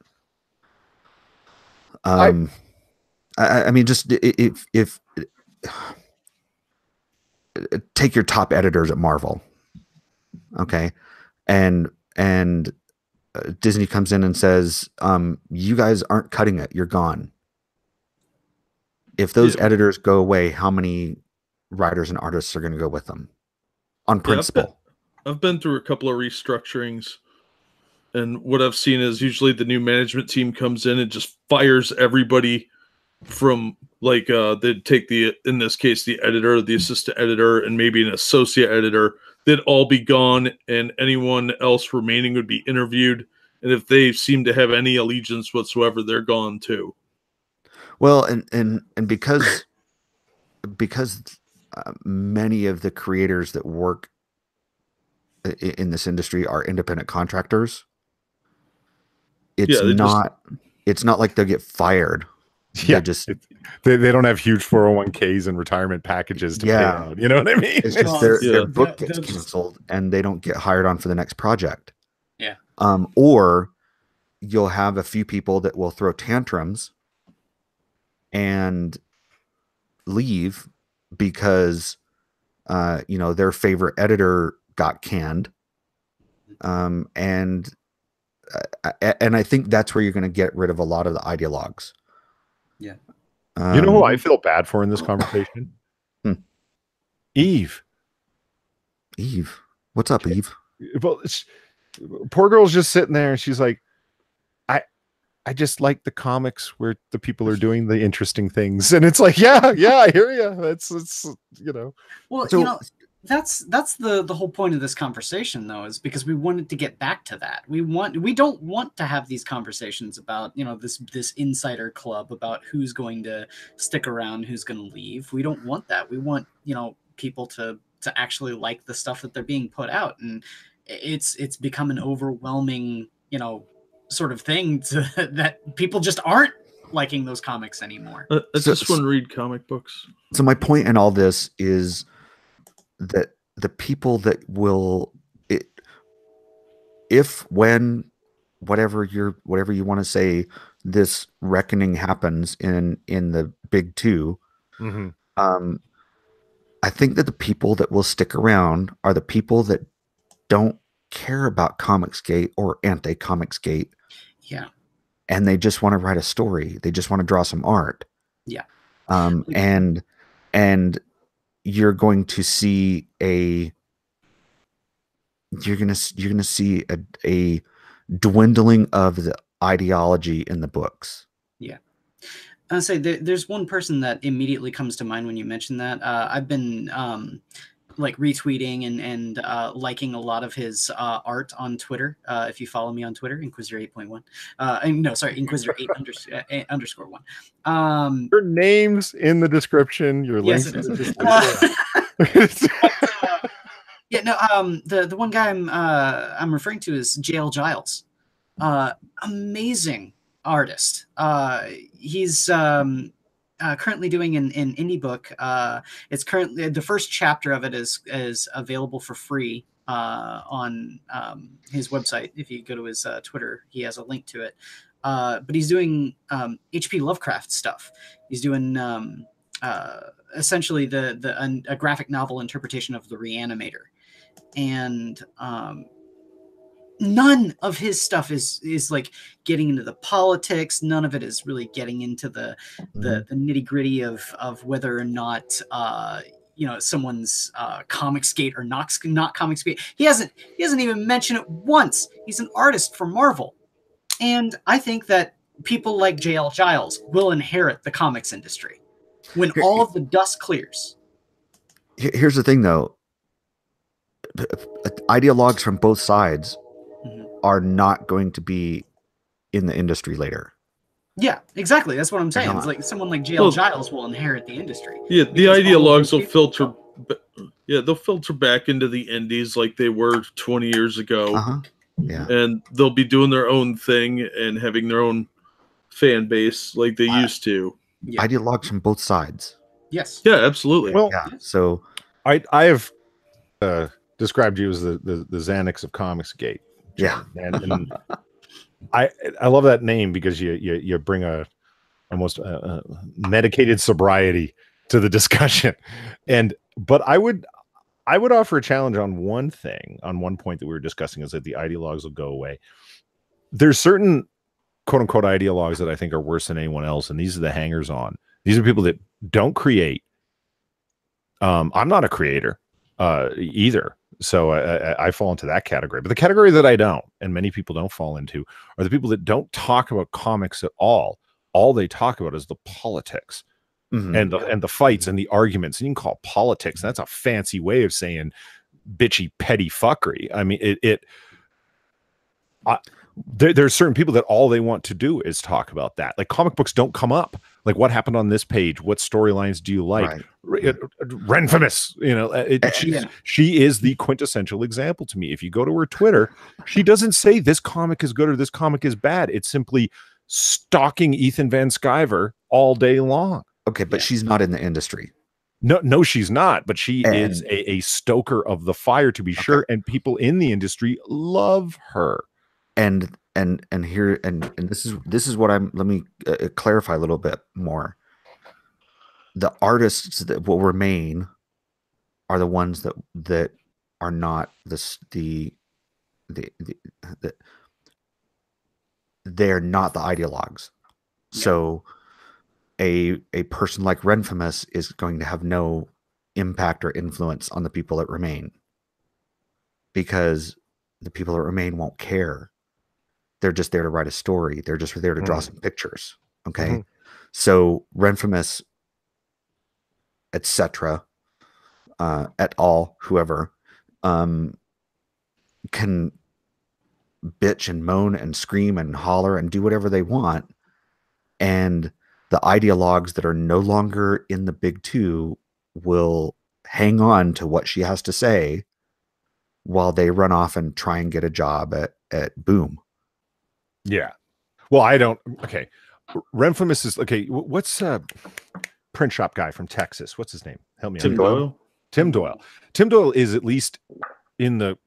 I mean, just if take your top editors at Marvel, okay, and Disney comes in and says, you guys aren't cutting it, you're gone. If those editors go away, how many writers and artists are going to go with them on principle? I've been through a couple of restructurings, and what I've seen is usually the new management team comes in and just fires everybody from, like, they'd take in this case, the editor, the assistant editor, and maybe an associate editor. They'd all be gone, and anyone else remaining would be interviewed. And if they seem to have any allegiance whatsoever, they're gone too. Well, and because many of the creators that work in this industry are independent contractors, it's not like they'll get fired Yeah, just they don't have huge 401ks and retirement packages to pay out. You know what I mean? it's just Well, their book the- gets the- canceled and they don't get hired on for the next project. Yeah. Or you'll have a few people that will throw tantrums and leave because their favorite editor got canned. And I think that's where you're going to get rid of a lot of the ideologues. Yeah. You know who I feel bad for in this conversation? Eve. Eve. What's up, Eve? Well, poor girl's just sitting there and she's like, I just like the comics where the people are doing the interesting things. And it's like, yeah, I hear you. It's Well, So- that's the whole point of this conversation, though, is because we wanted to get back to that. We don't want to have these conversations about this insider club about who's going to stick around, who's going to leave. We don't want that. We want people to actually like the stuff that they're being put out, and it's become an overwhelming sort of thing that people just aren't liking those comics anymore. I just want to read comic books. So my point in all this is that the people that will, whatever you want to say, this reckoning happens in the big two. I think that the people that will stick around are the people that don't care about Comicsgate or anti-Comicsgate. Yeah. And they just want to write a story. They just want to draw some art. Yeah. And you're going to see a dwindling of the ideology in the books. Yeah. I'll say there's one person that immediately comes to mind when you mention that. I've been retweeting and liking a lot of his art on Twitter. If you follow me on Twitter, Inquisitor 8.1. No, sorry, Inquisitor 8 underscore 1. Your name's in the description. Your Yes, links. it is. The one guy I'm referring to is JL Giles. Amazing artist. He's currently doing an indie book. It's currently the first chapter of it is available for free on his website. If you go to his Twitter, he has a link to it. But he's doing H.P. Lovecraft stuff. He's doing essentially a graphic novel interpretation of The Reanimator, and none of his stuff is like getting into the politics. None of it is really getting into the nitty gritty of whether or not someone's Comicsgate or not Comicsgate. He hasn't even mentioned it once. He's an artist for Marvel, and I think that people like JL Giles will inherit the comics industry when all of the dust clears. Here's the thing, though. Ideologues from both sides are not going to be in the industry later. Yeah, exactly. That's what I'm saying. It's like someone like JL Giles will inherit the industry. Yeah, the ideologues will filter. Yeah, they'll filter back into the indies like they were 20 years ago. Yeah, and they'll be doing their own thing and having their own fan base like they used to. Yeah. Ideologues from both sides. Yes. Yeah, absolutely. Well, Yeah. So I have described you as the Xanax of Comicsgate. yeah, and I love that name because you bring a almost medicated sobriety to the discussion. But I would offer a challenge on one thing, on one point that we were discussing, is that the ideologues will go away. There's certain quote unquote ideologues that I think are worse than anyone else, and these are the hangers on. These are people that don't create. I'm not a creator either, so I fall into that category. But the category that I don't, and many people don't fall into, are the people that don't talk about comics at all. All they talk about is the politics. And the fights and the arguments, and you can call it politics. That's a fancy way of saying bitchy, petty fuckery. I mean, there's certain people that all they want to do is talk about that. Like, comic books don't come up. Like, what happened on this page? What storylines do you like? Right. Renfamous, she is the quintessential example to me. If you go to her Twitter, she doesn't say this comic is good or this comic is bad. It's simply stalking Ethan Van Sciver all day long. Okay, but she's not in the industry. No, she's not. But she is a stoker of the fire, to be sure. And people in the industry love her. And here this is what I'm. Let me clarify a little bit more. The artists that will remain are the ones that are not they're not the ideologues. Yeah. So a person like Renfamous is going to have no impact or influence on the people that remain, because the people that remain won't care. They're just there to write a story. They're just there to draw some pictures. Okay. So Renfamous, etc., et al., whoever, can bitch and moan and scream and holler and do whatever they want, and the ideologues that are no longer in the big two will hang on to what she has to say while they run off and try and get a job at Boom. Yeah. Well, I don't. Okay. Renfamous is okay. What's print shop guy from Texas? What's his name? Help me. Tim Doyle. Tim Doyle. Tim Doyle is at least in the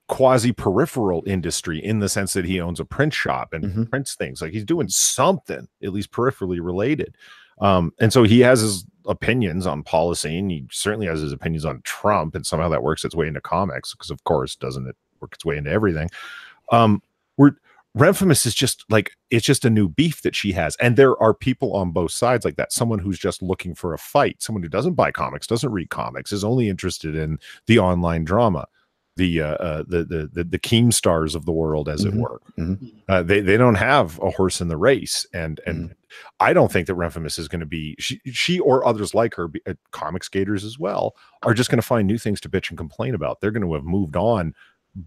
quasi peripheral industry, in the sense that he owns a print shop and prints things. Like, he's doing something at least peripherally related. And so he has his opinions on policy, and he certainly has his opinions on Trump, and somehow that works its way into comics, because of course, doesn't it work its way into everything? Renfamous is just like, it's just a new beef that she has. And there are people on both sides like that. Someone who's just looking for a fight, someone who doesn't buy comics, doesn't read comics, is only interested in the online drama, the Keemstars of the world, as it were. They don't have a horse in the race. And I don't think that Renfamous is going to be, she or others like her, Comicsgaters as well, are just going to find new things to bitch and complain about. They're going to have moved on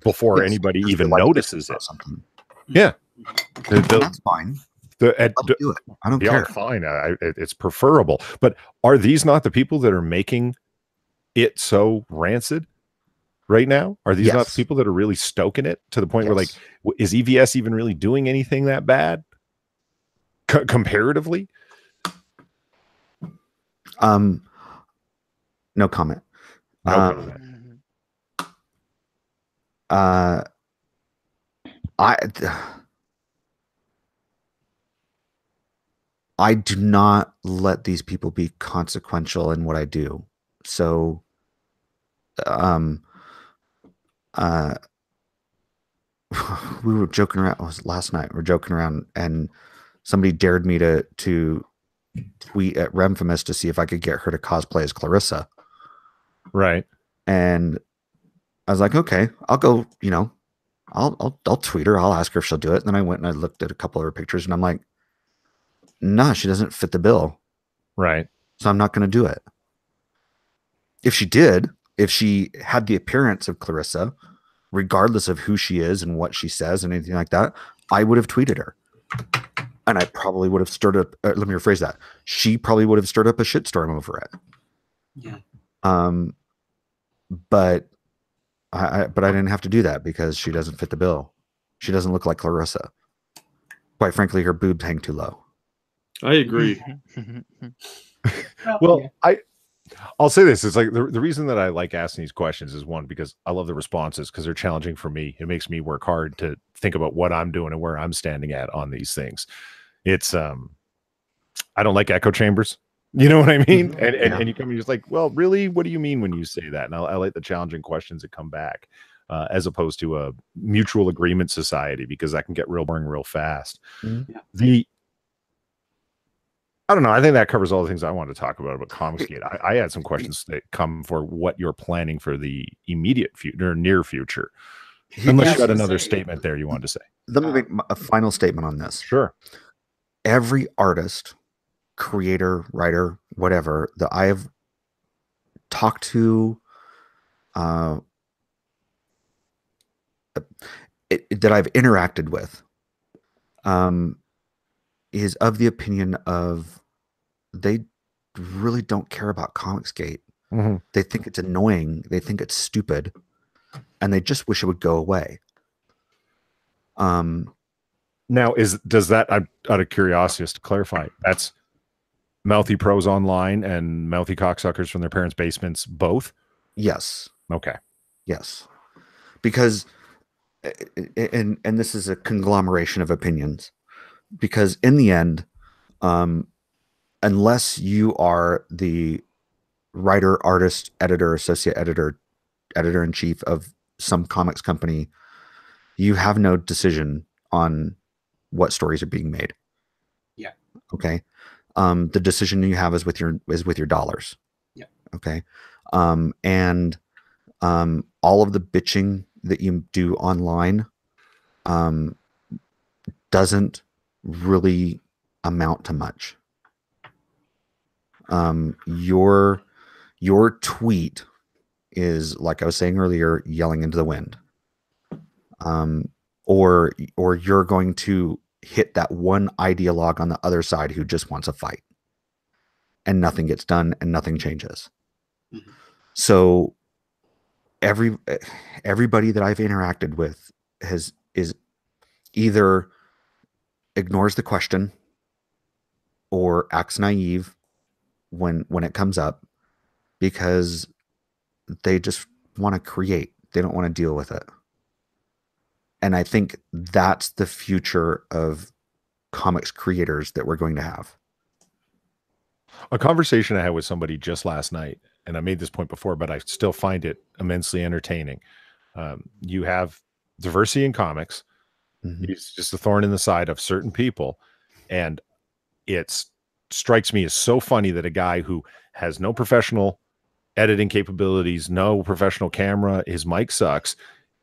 before anybody even notices it. Yeah, that's fine. Do it. I don't care. Fine, it's preferable. But are these not the people that are making it so rancid right now? Are these not the people that are really stoking it to the point where, like, is EVS even really doing anything that bad comparatively? No comment. No comment. I do not let these people be consequential in what I do. So, we were joking around. It was last night. We were joking around, and somebody dared me to tweet at Renfamous to see if I could get her to cosplay as Clarissa. Right. And I was like, okay, I'll go. I'll tweet her. I'll ask her if she'll do it. And then I went and I looked at a couple of her pictures, and I'm like, nah, she doesn't fit the bill. Right. So I'm not going to do it. If she did, if she had the appearance of Clarissa, regardless of who she is and what she says and anything like that, I would have tweeted her. And I probably would have stirred up, let me rephrase that. She probably would have stirred up a shitstorm over it. Yeah. But I didn't have to do that because she doesn't fit the bill. She doesn't look like Clarissa. Quite frankly, her boobs hang too low. I agree. Well, I'll say this. It's like the reason that I like asking these questions is, one, because I love the responses, because they're challenging for me. It makes me work hard to think about what I'm doing and where I'm standing at on these things. It's I don't like echo chambers. You know what I mean? And you come and you're just like, well, really? What do you mean when you say that? And I like the challenging questions that come back, as opposed to a mutual agreement society, because that can get real boring real fast. I don't know. I think that covers all the things I wanted to talk about Comicsgate. I had some questions that come for what you're planning for the immediate future or near future. Unless you had another statement there you wanted to say. Let me make a final statement on this. Sure. Every artist, creator, writer, whatever that I have talked to, that I've interacted with, is of the opinion of they really don't care about Comicsgate. They think it's annoying. They think it's stupid, and they just wish it would go away. Now, does that, out of curiosity, just to clarify, that's Mouthy pros online and mouthy cocksuckers from their parents' basements, both? Yes. Okay. Yes. Because, and this is a conglomeration of opinions, because in the end, unless you are the writer, artist, editor, associate editor, editor-in-chief of some comics company, you have no decision on what stories are being made. Yeah. Okay. The decision you have is with your dollars. Yeah. Okay. And all of the bitching that you do online doesn't really amount to much. Your tweet is, like I was saying earlier, yelling into the wind. Or you're going to hit that one ideologue on the other side who just wants a fight, and nothing gets done and nothing changes. Mm-hmm. So everybody that I've interacted with is either ignores the question or acts naive when it comes up, because they just want to create. They don't want to deal with it. And I think that's the future of comics creators that we're going to have. A conversation I had with somebody just last night, and I made this point before, but I still find it immensely entertaining. You have diversity in comics. Mm-hmm. It's just a thorn in the side of certain people. And it strikes me as so funny that a guy who has no professional editing capabilities, no professional camera, his mic sucks,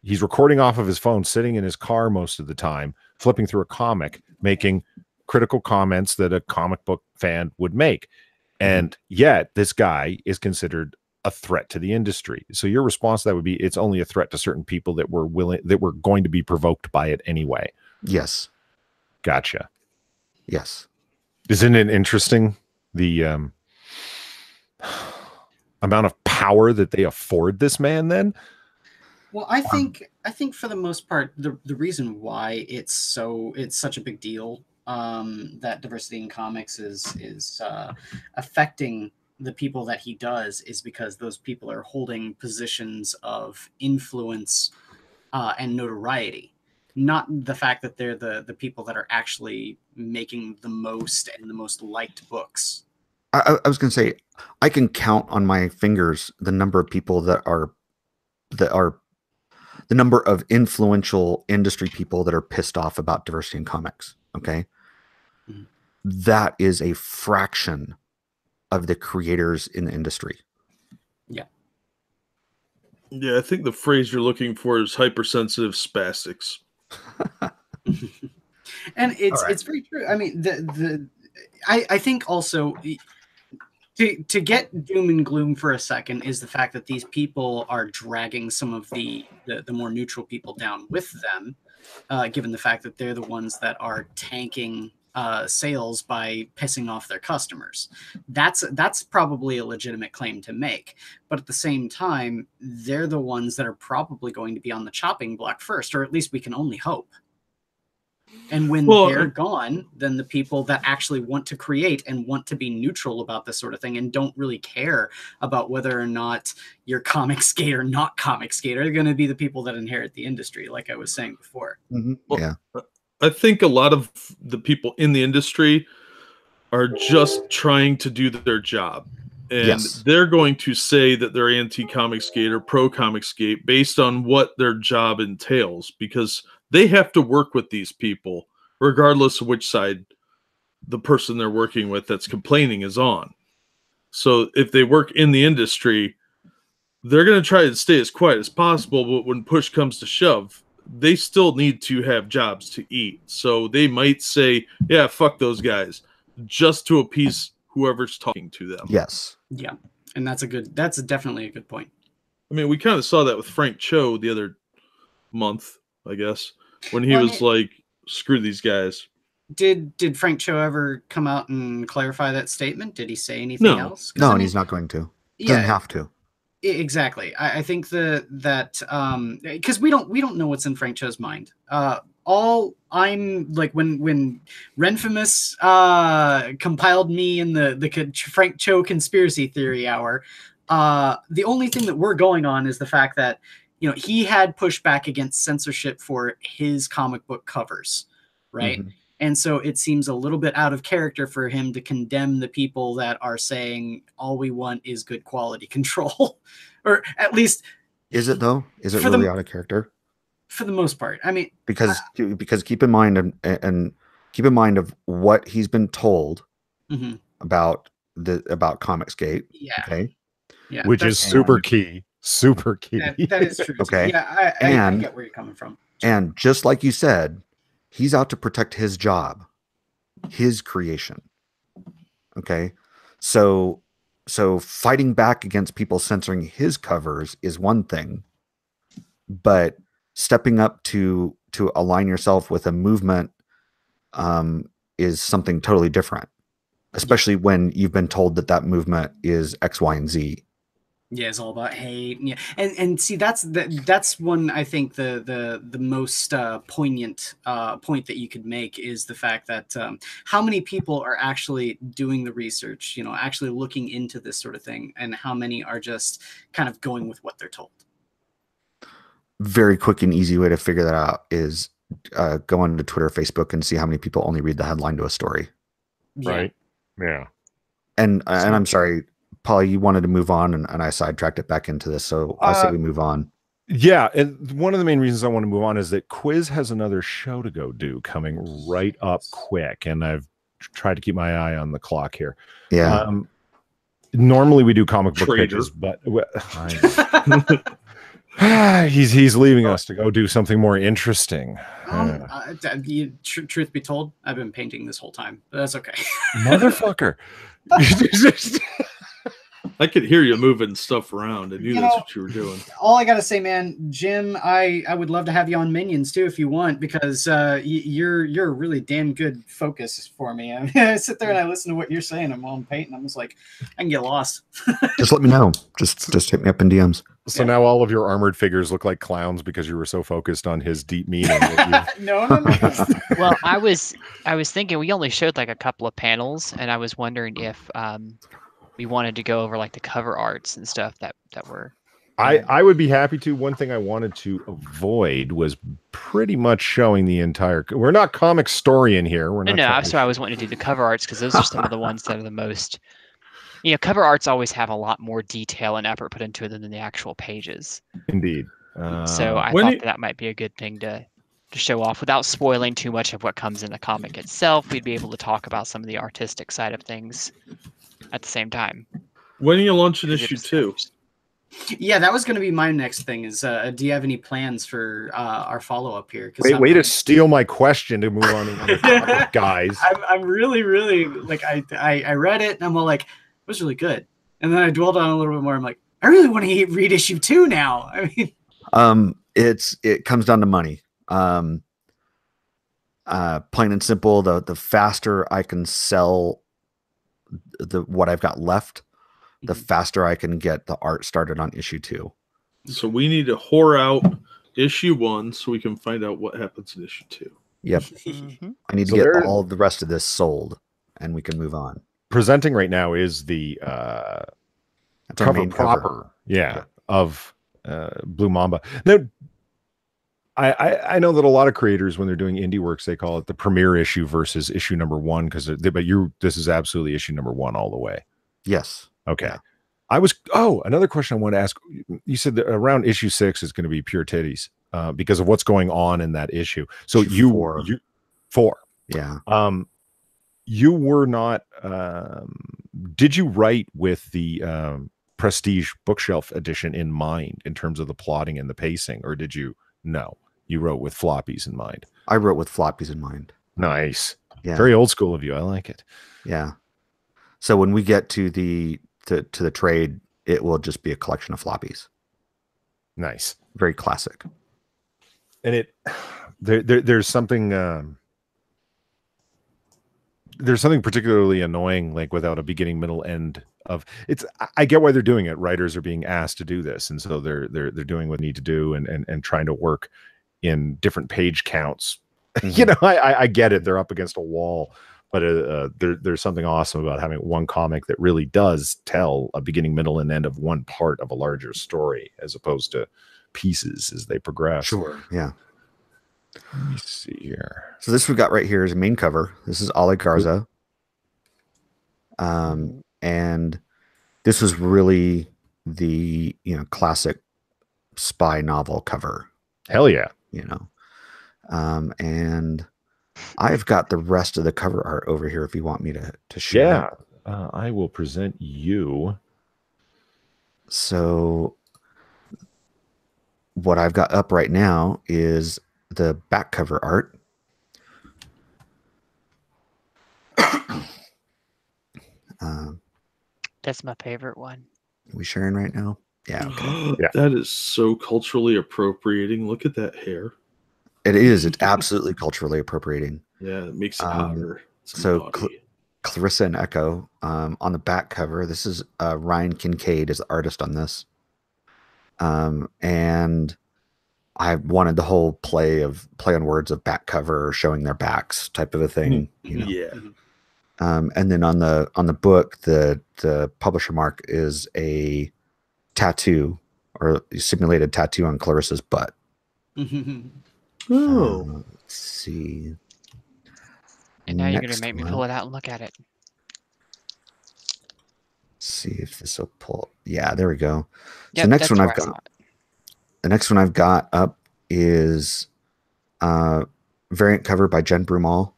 he's recording off of his phone, sitting in his car most of the time, flipping through a comic, making critical comments that a comic book fan would make. And yet this guy is considered a threat to the industry. So your response to that would be, it's only a threat to certain people that were going to be provoked by it anyway. Yes. Gotcha. Yes. Isn't it interesting, the amount of power that they afford this man then? Well, I think for the most part, the reason why it's such a big deal, that diversity in comics is affecting the people that he does, is because those people are holding positions of influence and notoriety, not the fact that they're the people that are actually making the most and the most liked books. I was going to say, I can count on my fingers the number of people that are the number of influential industry people that are pissed off about diversity in comics. Okay. Mm-hmm. That is a fraction of the creators in the industry. Yeah. Yeah, I think the phrase you're looking for is hypersensitive spastics. And it's very true. I mean, I think also to get doom and gloom for a second is the fact that these people are dragging some of the more neutral people down with them, given the fact that they're the ones that are tanking sales by pissing off their customers. That's probably a legitimate claim to make, but at the same time, they're the ones that are probably going to be on the chopping block first, or at least we can only hope. And when they're gone, then the people that actually want to create and want to be neutral about this sort of thing and don't really care about whether or not you're Comicsgate or not Comicsgate are going to be the people that inherit the industry, like I was saying before. Mm-hmm. Well, yeah. I think a lot of the people in the industry are just trying to do their job. And yes. They're going to say that they're anti-Comicsgate or pro-Comicsgate based on what their job entails, because they have to work with these people, regardless of which side the person they're working with that's complaining is on. So if they work in the industry, they're going to try to stay as quiet as possible, but when push comes to shove, they still need to have jobs to eat. So they might say, yeah, fuck those guys, just to appease whoever's talking to them. Yes. Yeah. And that's definitely a good point. I mean, we kind of saw that with Frank Cho the other month, I guess, when he was like, screw these guys. Did Frank Cho ever come out and clarify that statement? Did he say anything else? No, and he's not going to. Doesn't have to. Exactly. I think that because we don't know what's in Frank Cho's mind. all I'm like when Renfamous compiled me in the Frank Cho conspiracy theory hour, the only thing that we're going on is the fact that, you know, he had pushed back against censorship for his comic book covers, right? Mm-hmm. And so it seems a little bit out of character for him to condemn the people that are saying all we want is good quality control. Or at least, is it though? Is it really out of character? For the most part. I mean, because keep in mind and keep in mind of what he's been told about Comicsgate. Yeah. Okay. Yeah. Which is super key. Super key. That is true. Okay. Yeah, I get where you're coming from. And just like you said, he's out to protect his job, his creation. Okay. So fighting back against people censoring his covers is one thing, but stepping up to align yourself with a movement is something totally different, especially when you've been told that movement is X, Y, and Z. Yeah, it's all about hate. Yeah, and see, that's one, I think the most poignant point that you could make is the fact that how many people are actually doing the research, you know, actually looking into this sort of thing, and how many are just kind of going with what they're told. Very quick and easy way to figure that out is go on to Twitter, Facebook, and see how many people only read the headline to a story. Right. Yeah. And I'm sorry, Polly, you wanted to move on, and I sidetracked it back into this, so I say we move on. Yeah, and one of the main reasons I want to move on is that Quiz has another show to go do coming right up quick, and I've tried to keep my eye on the clock here. Yeah. Normally we do comic book pages, but he's leaving us to go do something more interesting. Truth be told, I've been painting this whole time, but that's okay. Motherfucker. I could hear you moving stuff around. I knew that's what you were doing. All I gotta say, man, Jim, I would love to have you on Minions too if you want, because you're a really damn good focus for me. I mean, I sit there and I listen to what you're saying. I'm on paint, and I'm just like, I can get lost. Just let me know. Just hit me up in DMs. So now all of your armored figures look like clowns because you were so focused on his deep meaning. No. Well, I was thinking we only showed like a couple of panels, and I was wondering if we wanted to go over like the cover arts and stuff that were. I would be happy to. One thing I wanted to avoid was pretty much showing the entire. We're not comic historian here. We're not. No. So I was wanting to do the cover arts because those are some of the ones that are the most. You know, cover arts always have a lot more detail and effort put into it than the actual pages. Indeed. So I thought that might be a good thing to show off without spoiling too much of what comes in the comic itself. We'd be able to talk about some of the artistic side of things at the same time. When are you launching issue 2? Yeah, that was going to be my next thing. Is do you have any plans for our follow up here? Way to steal my question to move on to another topic, guys. I'm really like I read it and I'm all like, it was really good, and then I dwelled on it a little bit more. I'm like, I really want to read issue 2 now. I mean, it comes down to money. Plain and simple. The faster I can sell what I've got left, the faster I can get the art started on issue 2. So we need to whore out issue 1 so we can find out what happens in issue 2. Yep. I need to get all of the rest of this sold, and we can move on. Presenting right now is the cover proper, of Blue Mamba. Now, I know that a lot of creators, when they're doing indie works, they call it the premiere issue versus issue number 1, this is absolutely issue number 1 all the way. Yes. Okay. Yeah. Another question I want to ask. You said that around issue 6 is going to be pure titties because of what's going on in that issue. So four. Yeah. You were not. Did you write with the prestige bookshelf edition in mind in terms of the plotting and the pacing, or did you? No, you wrote with floppies in mind. I wrote with floppies in mind. Nice. Yeah. Very old school of you. I like it. Yeah. So when we get to the trade, it will just be a collection of floppies. Nice. Very classic. And there's something. There's something particularly annoying, like without a beginning, middle, end of it's. I get why they're doing it. Writers are being asked to do this, and so they're doing what they need to do, and trying to work in different page counts You know, I get it. They're up against a wall, but there's something awesome about having one comic that really does tell a beginning, middle, and end of one part of a larger story, as opposed to pieces as they progress. Sure. Yeah. Let me see here. So this we've got right here is a main cover. This is Ale Garza. And this was really the, you know, classic spy novel cover. Hell yeah. You know. And I've got the rest of the cover art over here if you want me to share. Yeah. I will present you. So what I've got up right now is the back cover art. That's my favorite one. Are we sharing right now? Yeah. Okay. Yeah. That is so culturally appropriating. Look at that hair. It is. It's absolutely culturally appropriating. Yeah, it makes it hotter. So Clarissa and Echo on the back cover. This is Ryan Kincaid is the artist on this. And I wanted the whole play on words of back cover, showing their backs type of a thing. You know? Yeah. And then on the book, the publisher mark is a tattoo or simulated tattoo on Clarissa's butt. Oh, Let's see. And now you're going to make me pull it out and look at it. See if this will pull. Yeah, there we go. Yep, so the next one I've got up is variant cover by Jen Brumal,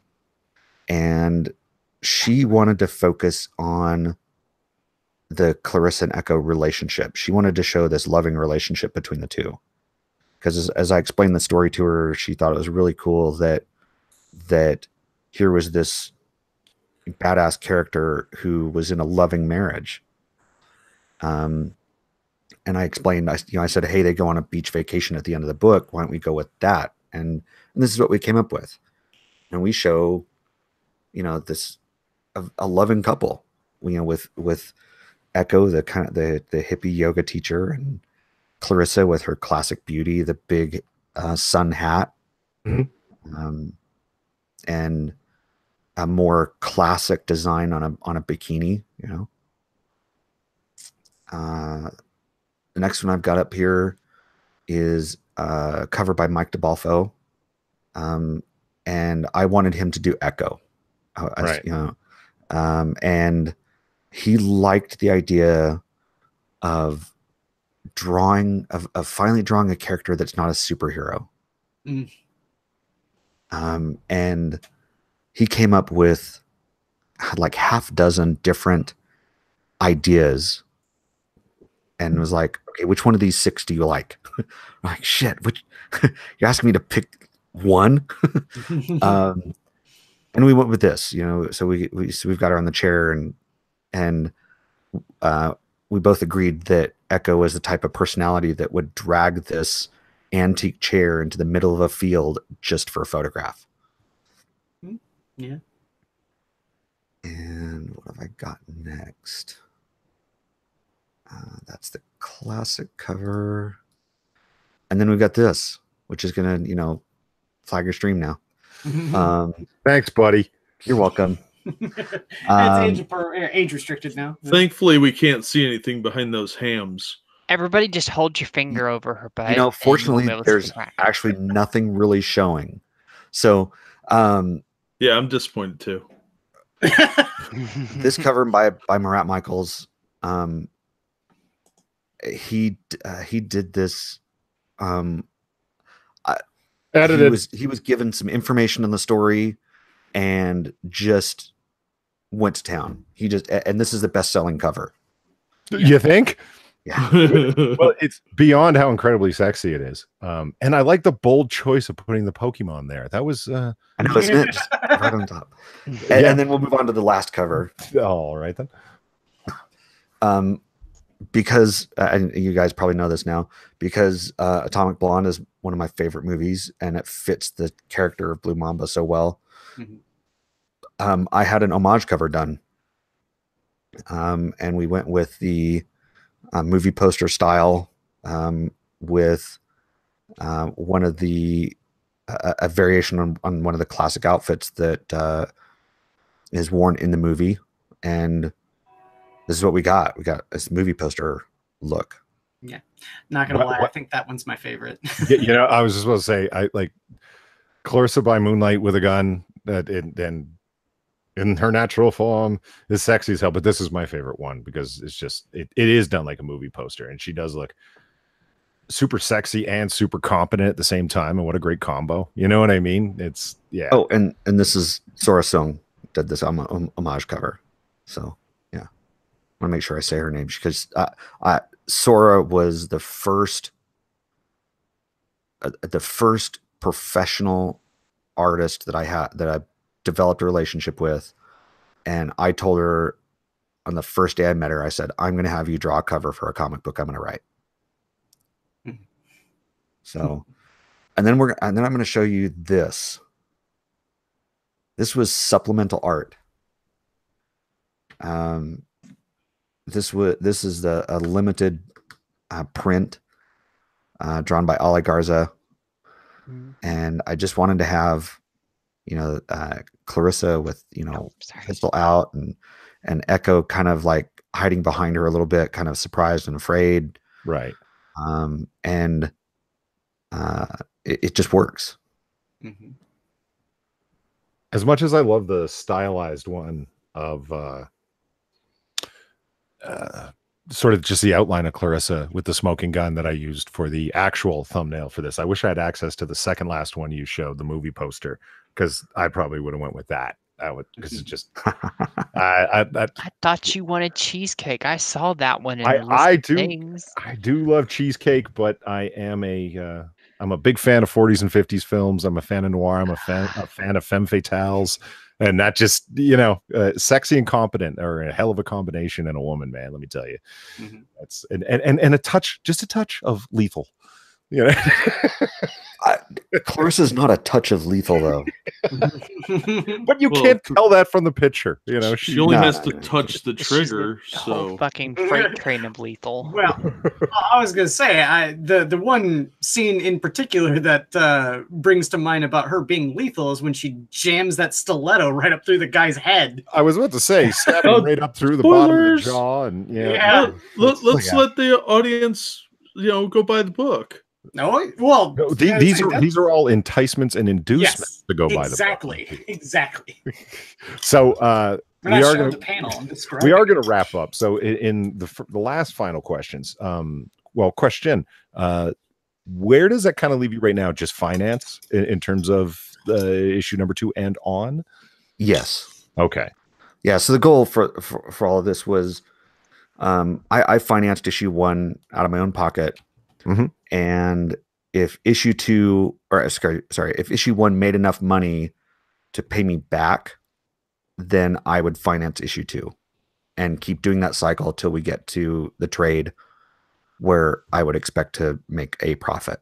and she wanted to focus on the Clarissa and Echo relationship. She wanted to show this loving relationship between the two, because as I explained the story to her, she thought it was really cool that here was this badass character who was in a loving marriage. And I explained, I said, hey, they go on a beach vacation at the end of the book. Why don't we go with that? And this is what we came up with. And we show, you know, this a loving couple, you know, with Echo, the kind of the hippie yoga teacher, and Clarissa with her classic beauty, the big sun hat, and a more classic design on a bikini, you know. The next one I've got up here is covered by Mike DeBalfo, and I wanted him to do Echo, right. You know, and he liked the idea of finally drawing a character that's not a superhero. And he came up with like half dozen different ideas and was like, okay, which one of these 6 do you like? I'm like, shit, which you're asking me to pick one? And we went with this, you know, so we've got her on the chair, and we both agreed that Echo is the type of personality that would drag this antique chair into the middle of a field just for a photograph. Yeah. And what have I got next? That's the classic cover. And then we've got this, which is going to, you know, flag your stream now. Thanks, buddy. You're welcome. It's age restricted now. Thankfully, we can't see anything behind those hams. Everybody just hold your finger over her butt. You know, fortunately, and you'll be able to see there's the crack. actually nothing really showing. So, Yeah, I'm disappointed too. this cover by Marat Michaels, he did this. Edited. He was given some information on the story and just went to town. And this is the best-selling cover. You think? Yeah. Well, it's beyond how incredibly sexy it is. And I like the bold choice of putting the Pokemon there. That was I know, isn't it? Just right on top. And then we'll move on to the last cover. All right then. Because and you guys probably know this now, because Atomic Blonde is one of my favorite movies, and it fits the character of Blue Mamba so well. I had an homage cover done, and we went with the movie poster style, with one of the a variation on one of the classic outfits that is worn in the movie, and this is what we got. We got this movie poster look. Yeah, not gonna lie, I think that one's my favorite. I was just supposed to say, I like Clarissa by moonlight with a gun, that in her natural form is sexy as hell, but this is my favorite one because it's just it is done like a movie poster, and she does look super sexy and super competent at the same time, and what a great combo. You know what I mean? It's Oh, and this is Sora Sung did this homage cover, so yeah, I want to make sure I say her name because Sora was the first professional artist that I developed a relationship with, and I told her on the first day I met her, I said, I'm going to have you draw a cover for a comic book I'm going to write. So, and then I'm going to show you this. This was supplemental art. This is a limited print drawn by Ali Garza, and I just wanted to have, Clarissa with pistol out, and Echo kind of like hiding behind her a little bit, kind of surprised and afraid, right. And it just works. As much as I love the stylized one of sort of just the outline of Clarissa with the smoking gun that I used for the actual thumbnail for this, I wish I had access to the second last one you showed, the movie poster, because I probably would have went with that. Because it's just I thought you wanted cheesecake. I saw that one in I do things. I do love cheesecake, but I'm a big fan of 40s and 50s films. I'm a fan of noir. I'm a fan of femme fatales, and that just sexy and competent are a hell of a combination in a woman, man. Let me tell you, that's and a touch of lethal. Clarissa's not a touch of lethal though. But you can't tell that from the picture. She only has to touch the trigger. So fucking freight train of lethal. Well, I was gonna say the one scene in particular that brings to mind about her being lethal is when she jams that stiletto right up through the guy's head. I was about to say, stabbing right up through the bottom of the jaw, and let's let the audience go buy the book. No, well, these are all enticements and inducements to go by the book. Exactly. So we are going to wrap up. So in the last final questions, question, where does that kind of leave you right now? Just finance in terms of the issue number 2 and on? Yes. Okay. Yeah. So the goal for all of this was, I financed issue 1 out of my own pocket. And if issue 2, if issue 1 made enough money to pay me back, then I would finance issue 2 and keep doing that cycle till we get to the trade where I would expect to make a profit.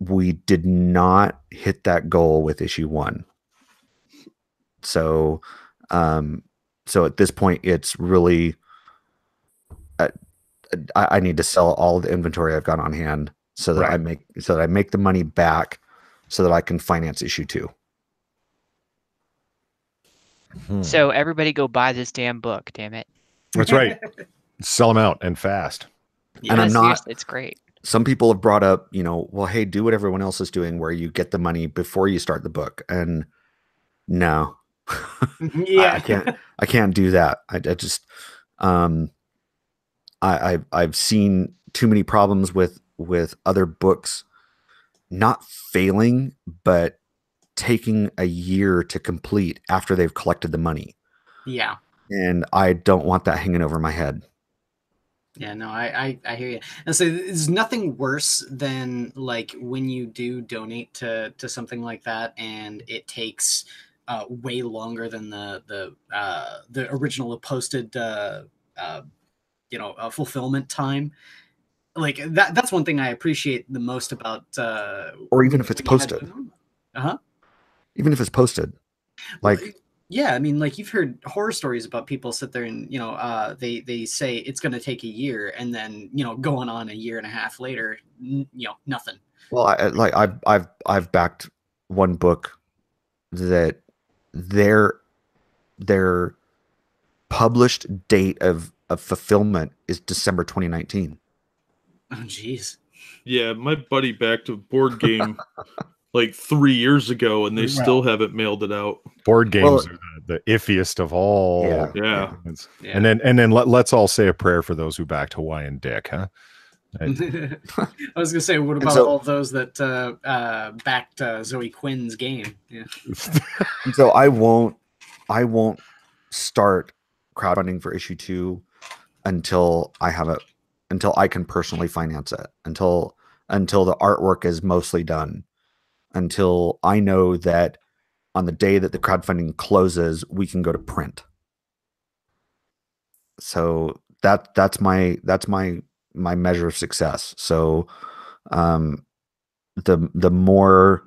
We did not hit that goal with issue 1. So at this point, it's really, I need to sell all the inventory I've got on hand so that I make the money back so that I can finance issue 2. So everybody go buy this damn book, damn it. That's right. Sell them out and fast. Yeah, and I'm not, it's great. Some people have brought up, well, hey, do what everyone else is doing where you get the money before you start the book. And no, I can't do that. I just, I've seen too many problems with other books not failing, but taking a year to complete after they've collected the money. Yeah. And I don't want that hanging over my head. Yeah, no, I hear you. And so there's nothing worse than like when you do donate to something like that and it takes way longer than the original posted fulfillment time. Like that's one thing I appreciate the most about or even if it's posted. Even if it's posted. Like yeah, I mean, like you've heard horror stories about people sit there and they say it's going to take a year and then going on a year and a half later, nothing. Well, I've backed one book that their published date of fulfillment is December 2019. Oh, jeez. Yeah, my buddy backed a board game like 3 years ago, and they still haven't mailed it out. Board games are the iffiest of all. Yeah. And then let's all say a prayer for those who backed Hawaiian Dick, huh? I was gonna say, what about all those that backed Zoe Quinn's game? Yeah. So I won't start crowdfunding for issue 2 until I can personally finance it, until the artwork is mostly done, until I know that on the day that the crowdfunding closes, we can go to print. So that's my measure of success. So the more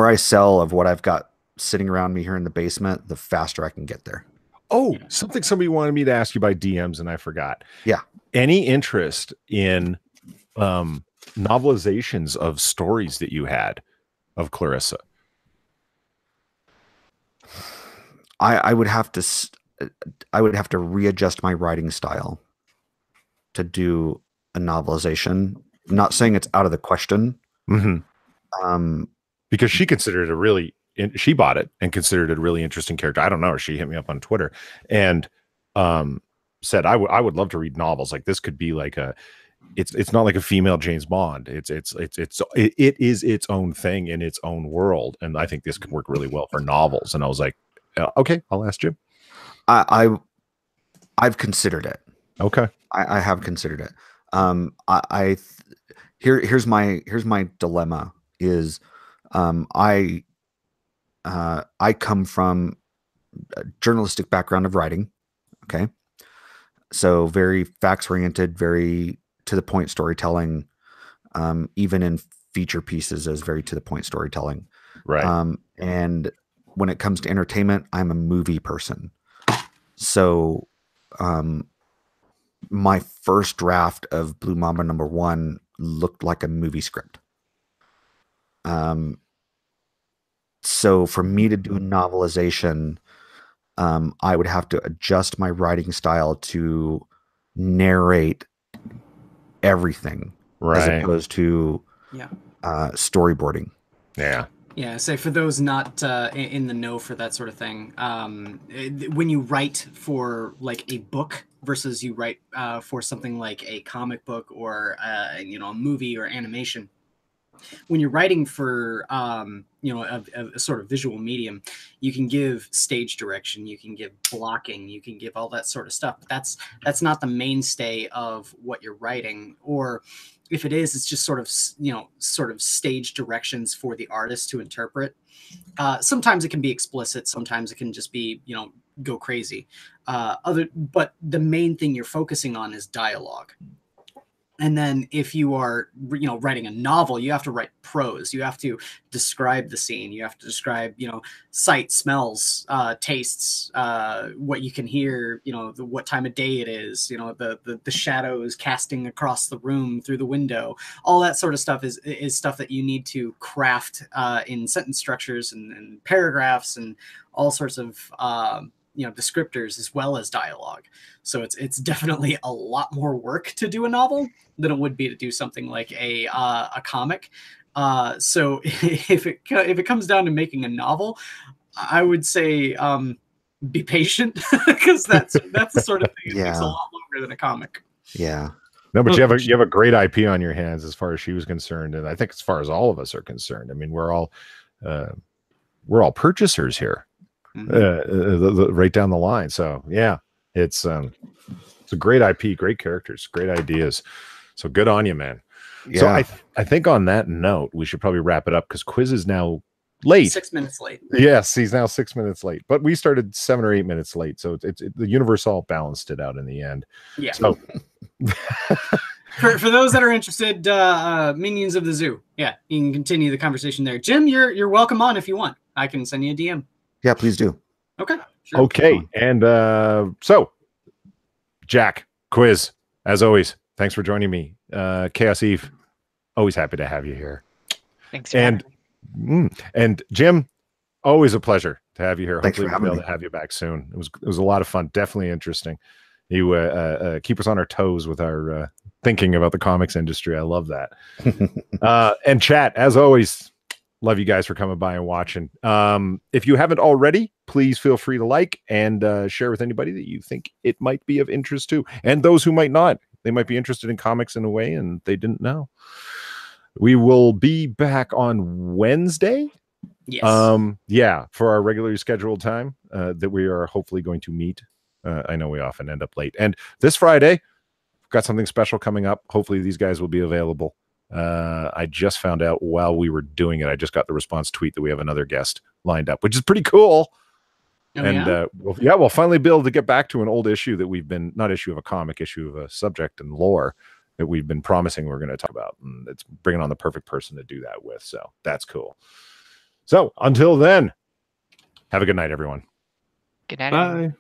I sell of what I've got sitting around me here in the basement, the faster I can get there. Oh, something somebody wanted me to ask you by DMs and I forgot. Yeah. Any interest in novelizations of stories that you had of Clarissa? I would have to readjust my writing style to do a novelization. I'm not saying it's out of the question. Mm-hmm. Because she considered she bought it and considered it a really interesting character. I don't know. She hit me up on Twitter and said, I would love to read novels. Like this could be like it's not like a female James Bond. It is its own thing in its own world. And I think this could work really well for novels. And I was like, okay, I'll ask Jim. I've considered it. Okay. I have considered it. Here's my dilemma is, I come from a journalistic background of writing. Okay. So very facts oriented, very to the point storytelling, even in feature pieces as very to the point storytelling. Right. And when it comes to entertainment, I'm a movie person. So, my first draft of Blue Mamba #1 looked like a movie script. So for me to do a novelization, I would have to adjust my writing style to narrate everything, as opposed to storyboarding. Yeah. Yeah, say for those not in the know for that sort of thing, when you write for like a book versus you write for something like a comic book or a movie or animation, when you're writing for a sort of visual medium, you can give stage direction, you can give blocking, you can give all that sort of stuff. But that's not the mainstay of what you're writing. Or if it is, it's just sort of stage directions for the artist to interpret. Sometimes it can be explicit, sometimes it can just be go crazy. But the main thing you're focusing on is dialogue. And then if you are, writing a novel, you have to write prose. You have to describe the scene. You have to describe, sight, smells, tastes, what you can hear, what time of day it is, the shadows casting across the room through the window. All that sort of stuff is stuff that you need to craft in sentence structures and paragraphs and all sorts of descriptors as well as dialogue. So it's definitely a lot more work to do a novel than it would be to do something like a comic. So if it comes down to making a novel, I would say be patient because that's the sort of thing that takes a lot longer than a comic. Yeah. No, but you have a great IP on your hands as far as she was concerned, and I think as far as all of us are concerned. I mean, we're all purchasers here. Right down the line. So yeah, it's a great IP, great characters, great ideas. So good on you, man. Yeah. So I think on that note, we should probably wrap it up because Quiz is now late. 6 minutes late. Yes, he's now 6 minutes late, but we started 7 or 8 minutes late. So the universe all balanced it out in the end. Yeah. So for those that are interested, Minions of the Zoo. Yeah, you can continue the conversation there. Jim, you're welcome on if you want. I can send you a DM. Yeah, please do. Okay. Sure. Okay. And so, Jack, Quiz, as always, thanks for joining me. ChaosEve, always happy to have you here. Thanks for and and Jim, always a pleasure to have you here. Thanks Hopefully for we'll be having able to have you back soon. It was a lot of fun. Definitely interesting. You keep us on our toes with our thinking about the comics industry. I love that. And chat, as always, love you guys for coming by and watching. If you haven't already, please feel free to like and share with anybody that you think it might be of interest to, and those who might not. They might be interested in comics in a way and they didn't know. We will be back on Wednesday. Yes. Yeah, for our regularly scheduled time that we are hopefully going to meet. I know we often end up late. And this Friday, we've got something special coming up. Hopefully these guys will be available. I just found out while we were doing it, I just got the response tweet that we have another guest lined up, which is pretty cool. Oh, and we'll finally be able to get back to an old issue that we've been, not issue of a comic, issue of a subject and lore that we've been promising we're going to talk about. And it's bringing on the perfect person to do that with. So that's cool. So until then, have a good night, everyone. Good night. Bye.